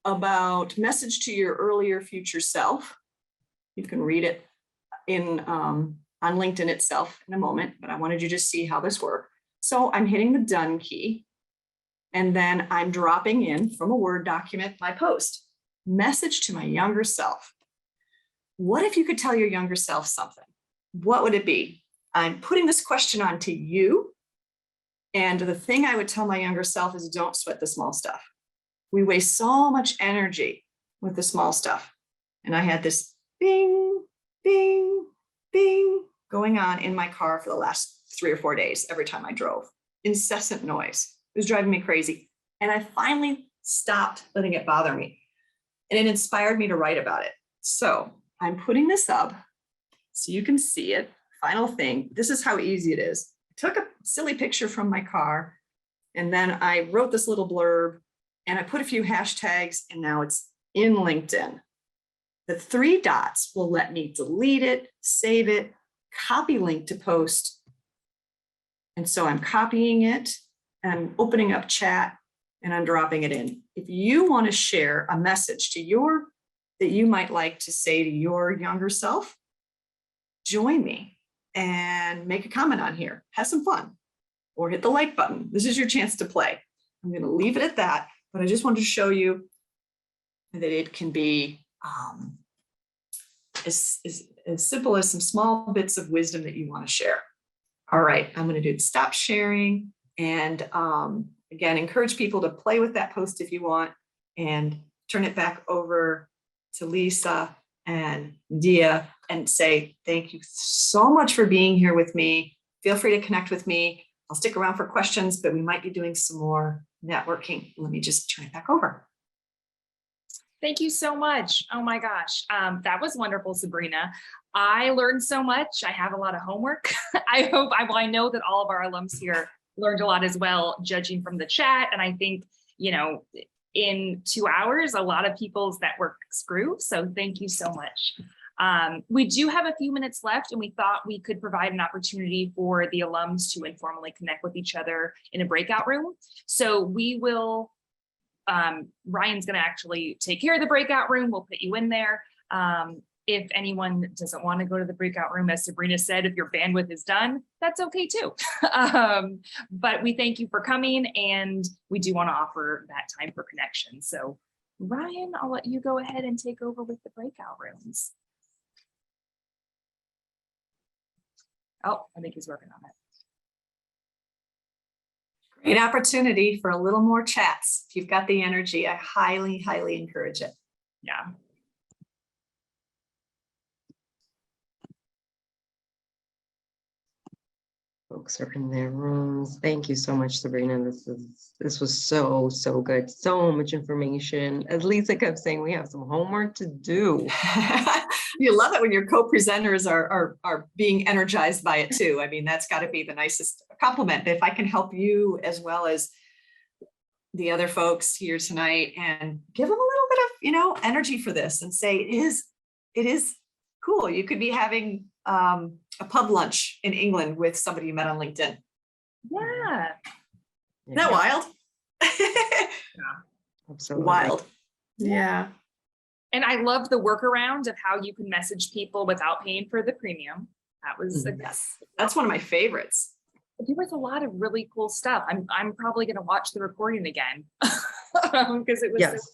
about message to your earlier future self. You can read it on LinkedIn itself in a moment, but I wanted you to see how this worked. So I'm hitting the done key, and then I'm dropping in from a Word document my post. Message to my younger self. What if you could tell your younger self something? What would it be? I'm putting this question on to you. And the thing I would tell my younger self is don't sweat the small stuff. We waste so much energy with the small stuff. And I had this bing, bing, bing going on in my car for the last 3 or 4 days every time I drove. Incessant noise. It was driving me crazy. And I finally stopped letting it bother me. And it inspired me to write about it. So I'm putting this up so you can see it. Final thing, this is how easy it is. I took a silly picture from my car, and then I wrote this little blurb, and I put a few hashtags, and now it's in LinkedIn. The 3 dots will let me delete it, save it, copy link to post. And so I'm copying it, and I'm opening up chat, and I'm dropping it in. If you want to share a message that you might like to say to your younger self, join me and make a comment on here. Have some fun, or hit the like button. This is your chance to play. I'm going to leave it at that, but I just wanted to show you that it can be as simple as some small bits of wisdom that you want to share. All right, I'm going to do stop sharing, and again, encourage people to play with that post if you want, and turn it back over to Lisa and Dia and say, thank you so much for being here with me. Feel free to connect with me. I'll stick around for questions, but we might be doing some more networking. Let me just turn it back over. Thank you so much. Oh my gosh. That was wonderful, Sabrina. I learned so much. I have a lot of homework. I know that all of our alums here learned a lot as well, judging from the chat. And I think, in 2 hours, a lot of people's networks grew. So thank you so much. We do have a few minutes left, and we thought we could provide an opportunity for the alums to informally connect with each other in a breakout room. So we will, Ryan's gonna actually take care of the breakout room. We'll put you in there. If anyone doesn't want to go to the breakout room, as Sabrina said, if your bandwidth is done, that's okay too. But we thank you for coming, and we do want to offer that time for connection. So Ryan, I'll let you go ahead and take over with the breakout rooms. Oh, I think he's working on it. Great opportunity for a little more chats. If you've got the energy, I highly, highly encourage it. Yeah. Folks are in their rooms. Thank you so much, Sabrina. This was so good. So much information. As Lisa kept saying, we have some homework to do. You love it when your co-presenters are being energized by it too. I mean, that's got to be the nicest compliment. If I can help you as well as the other folks here tonight and give them a little bit of, you know, energy for this and say it is cool. You could be having a pub lunch in England with somebody you met on LinkedIn. Yeah. Isn't that wild? Absolutely. Wild. Yeah. And I love the workaround of how you can message people without paying for the premium. That was Yes, that's one of my favorites. there was a lot of really cool stuff. I'm probably going to watch the recording again because it was Yes.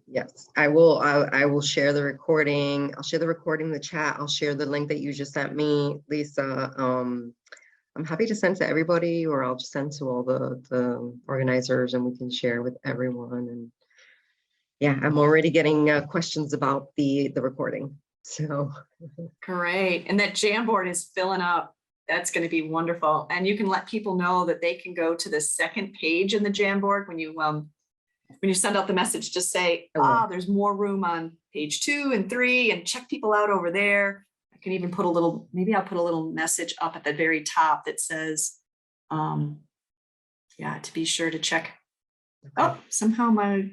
Yes, I will share the recording. I'll share the recording in the chat. I'll share the link that you just sent me, Lisa. I'm happy to send to everybody, or I'll just send to all the organizers, and we can share with everyone. And yeah, I'm already getting questions about the recording. So Great. And that Jamboard is filling up. That's going to be wonderful. And you can let people know that they can go to the second page in the Jamboard when you send out the message. Just say, there's more room on page 2 and 3, and check people out over there. I can even put maybe I'll put a little message up at the very top that says, yeah, to be sure to check. Oh, somehow my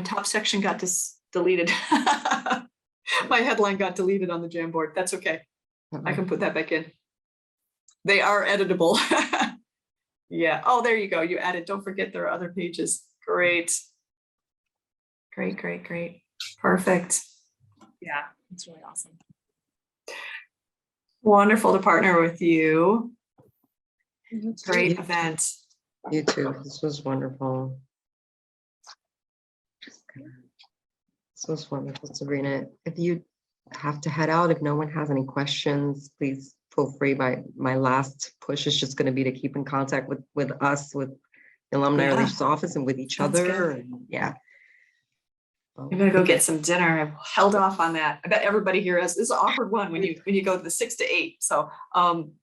top section got deleted. My headline got deleted on the Jamboard. That's okay. I can put that back in. They are editable. Yeah. Oh, there you go. You added. Don't forget there are other pages. Great. Great. Perfect. Yeah, it's really awesome. Wonderful to partner with you. Great event. you too. This was wonderful. This was wonderful, Sabrina. If you have to head out, if no one has any questions, please feel free. My last push is just going to be to keep in contact with us, with the Alumni Relations Office, and with each Sounds other. good. And yeah. I'm gonna go get some dinner. I've held off on that. I bet everybody here has. This is an awkward one when you go to the 6 to 8. So I'll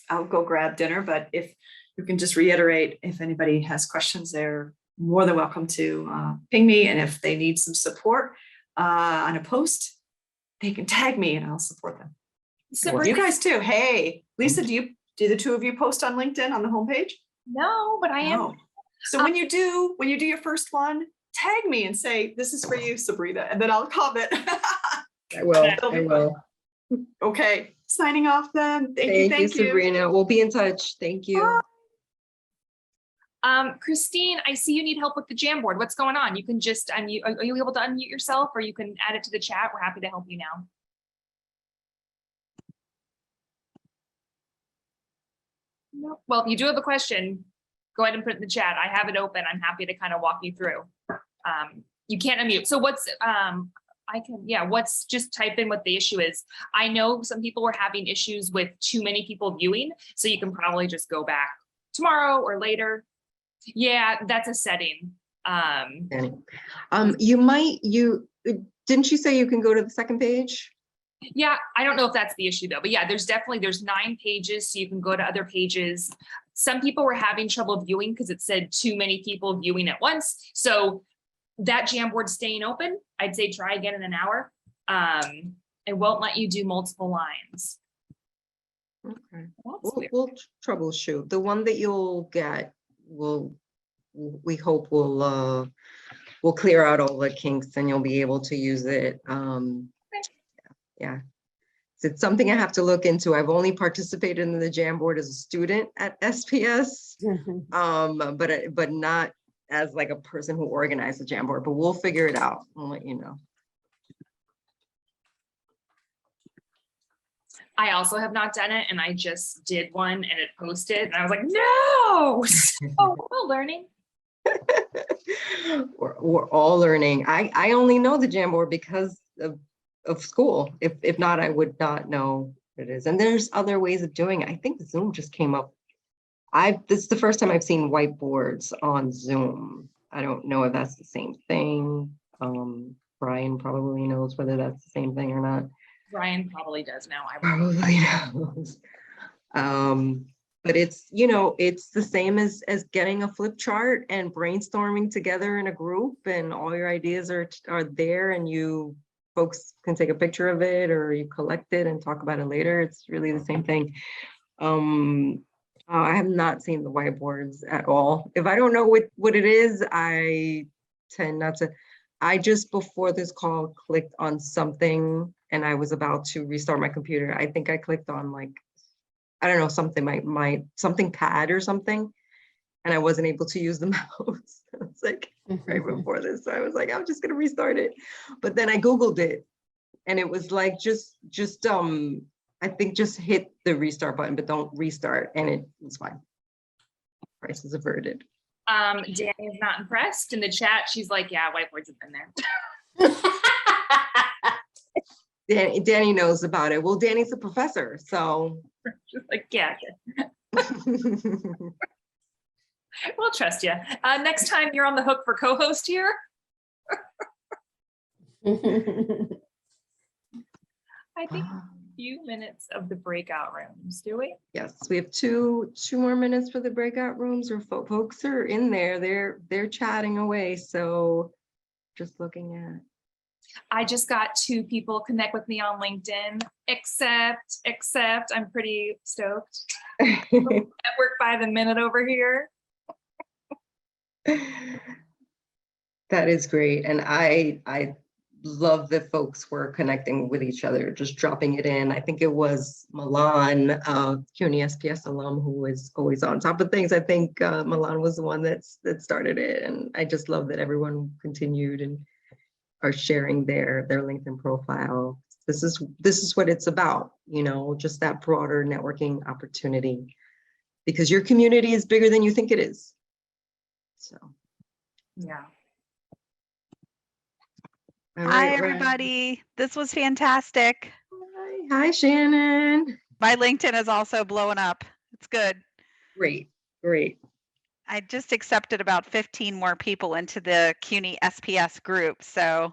go grab dinner. But if you can just reiterate, if anybody has questions, they're more than welcome to ping me. And if they need some support on a post, they can tag me and I'll support them. So You guys too. Hey, Lisa, do the two of you post on LinkedIn on the homepage? No, but I am. No. So when you do your first one, tag me and say, this is for you, Sabrina, and then I'll comment. I will. Okay, signing off then. Thank you, Sabrina. We'll be in touch. Thank you. Christine, I see you need help with the Jamboard. What's going on? You can just unmute. Are you able to unmute yourself, or you can add it to the chat? We're happy to help you now. No. Well, if you do have a question, go ahead and put it in the chat. I have it open. I'm happy to kind of walk you through. You can't unmute. So what's just type in what the issue is. I know some people were having issues with too many people viewing, so you can probably just go back tomorrow or later. Yeah, that's a setting. Didn't you say you can go to the second page? Yeah, I don't know if that's the issue though, but yeah, there's 9 pages, so you can go to other pages. Some people were having trouble viewing because it said too many people viewing at once. So that Jamboard staying open, I'd say try again in an hour. It won't let you do multiple lines. Okay. We'll troubleshoot. The one that you'll get we hope will clear out all the kinks and you'll be able to use it. Yeah. So it's something I have to look into. I've only participated in the Jamboard as a student at SPS, but not as like a person who organized the Jamboard, but we'll figure it out. I'll let you know. I also have not done it, and I just did one and it posted, and I was like, no. Oh, we're learning. We're all learning. I only know the Jamboard because of school. If not, I would not know what it is. And there's other ways of doing it. I think Zoom just came up. This is the first time I've seen whiteboards on Zoom. I don't know if that's the same thing. Brian probably knows whether that's the same thing or not. Ryan probably does now. I Probably knows. But it's, you know, it's the same as getting a flip chart and brainstorming together in a group, and all your ideas are there, and you folks can take a picture of it or you collect it and talk about it later. It's really the same thing. I have not seen the whiteboards at all. If I don't know what it is, I tend not to. I just, before this call, clicked on something and I was about to restart my computer. I think I clicked on, like, I don't know, something, my something pad or something, and I wasn't able to use the mouse. It's like right before this. So I was like, I'm just gonna restart it. But then I Googled it and it was like, just I think just hit the restart button, but don't restart, and it was fine. Crisis averted. Danny is not impressed. In the chat, she's like, yeah, whiteboards have been there. Danny knows about it. Well, Danny's a professor, so. She's like, yeah, we'll trust you. Next time you're on the hook for co-host here. I think a few minutes of the breakout rooms, do we? Yes, we have two more minutes for the breakout rooms, or folks are in there. They're chatting away. So just looking at. I just got 2 people connect with me on LinkedIn, except I'm pretty stoked. Network by the minute over here. That is great. And I love that folks were connecting with each other, just dropping it in. I think it was Milan, CUNY SPS alum, who was always on top of things. I think Milan was the one that started it. And I just love that everyone continued and are sharing their LinkedIn profile. This is what it's about, you know, just that broader networking opportunity, because your community is bigger than you think it is. So, yeah. All Hi, right, everybody. This was fantastic. Hi, Shannon. My LinkedIn is also blowing up. It's good. Great. I just accepted about 15 more people into the CUNY SPS group. So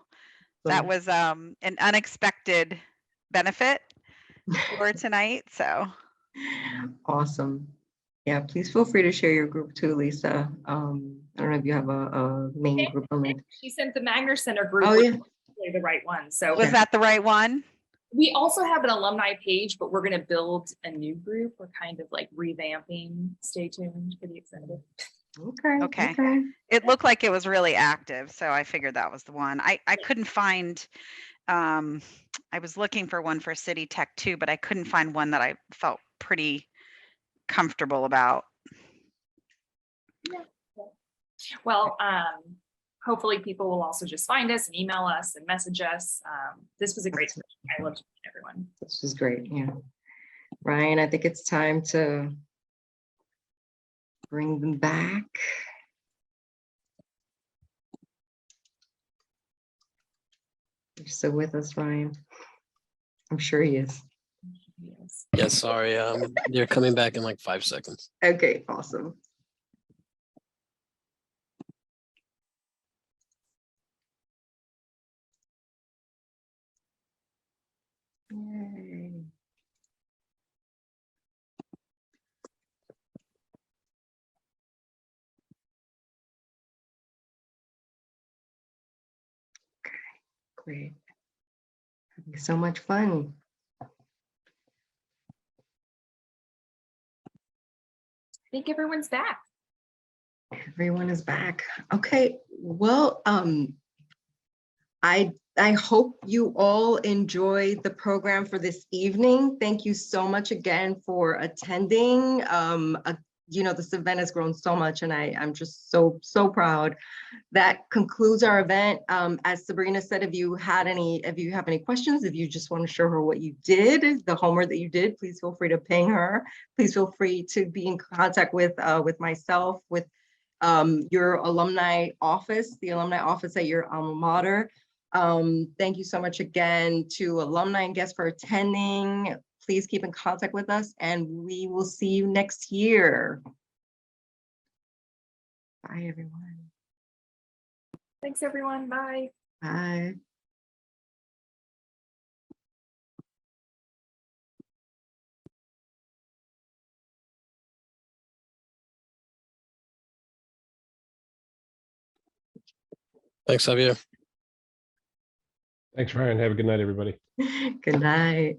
that was an unexpected benefit for tonight. So Awesome. Yeah, please feel free to share your group too, Lisa. I don't know if you have a main group link. She sent the Magner Center group. Oh, yeah. The right one. So was that the right one? we also have an alumni page, but we're going to build a new group. We're kind of like revamping. Stay tuned. Pretty excited. Okay. It looked like it was really active. So I figured that was the one. I couldn't find, I was looking for one for City Tech too, but I couldn't find one that I felt pretty comfortable about. Yeah. Well, hopefully people will also just find us and email us and message us. This was a great session. I loved meeting everyone. This was great. Yeah. Ryan, I think it's time to bring them back. You're still with us, Ryan? I'm sure he is. Yes. Yeah, sorry. They're coming back in like 5 seconds. Okay, awesome. Yay. Okay, great. Having so much fun. I think everyone's back. Everyone is back. Okay, well, I hope you all enjoyed the program for this evening. Thank you so much again for attending. this event has grown so much, and I'm just so proud. That concludes our event. As Sabrina said, if you have any questions, if you just want to show her what you did, the homework that you did, please feel free to ping her. Please feel free to be in contact with myself, with your alumni office, the alumni office at your alma mater. Thank you so much again to alumni and guests for attending. Please keep in contact with us, and we will see you next year. Bye, everyone. Thanks, everyone. Bye. Bye. Thanks, Javier. Thanks, Ryan. Have a good night, everybody. Good night.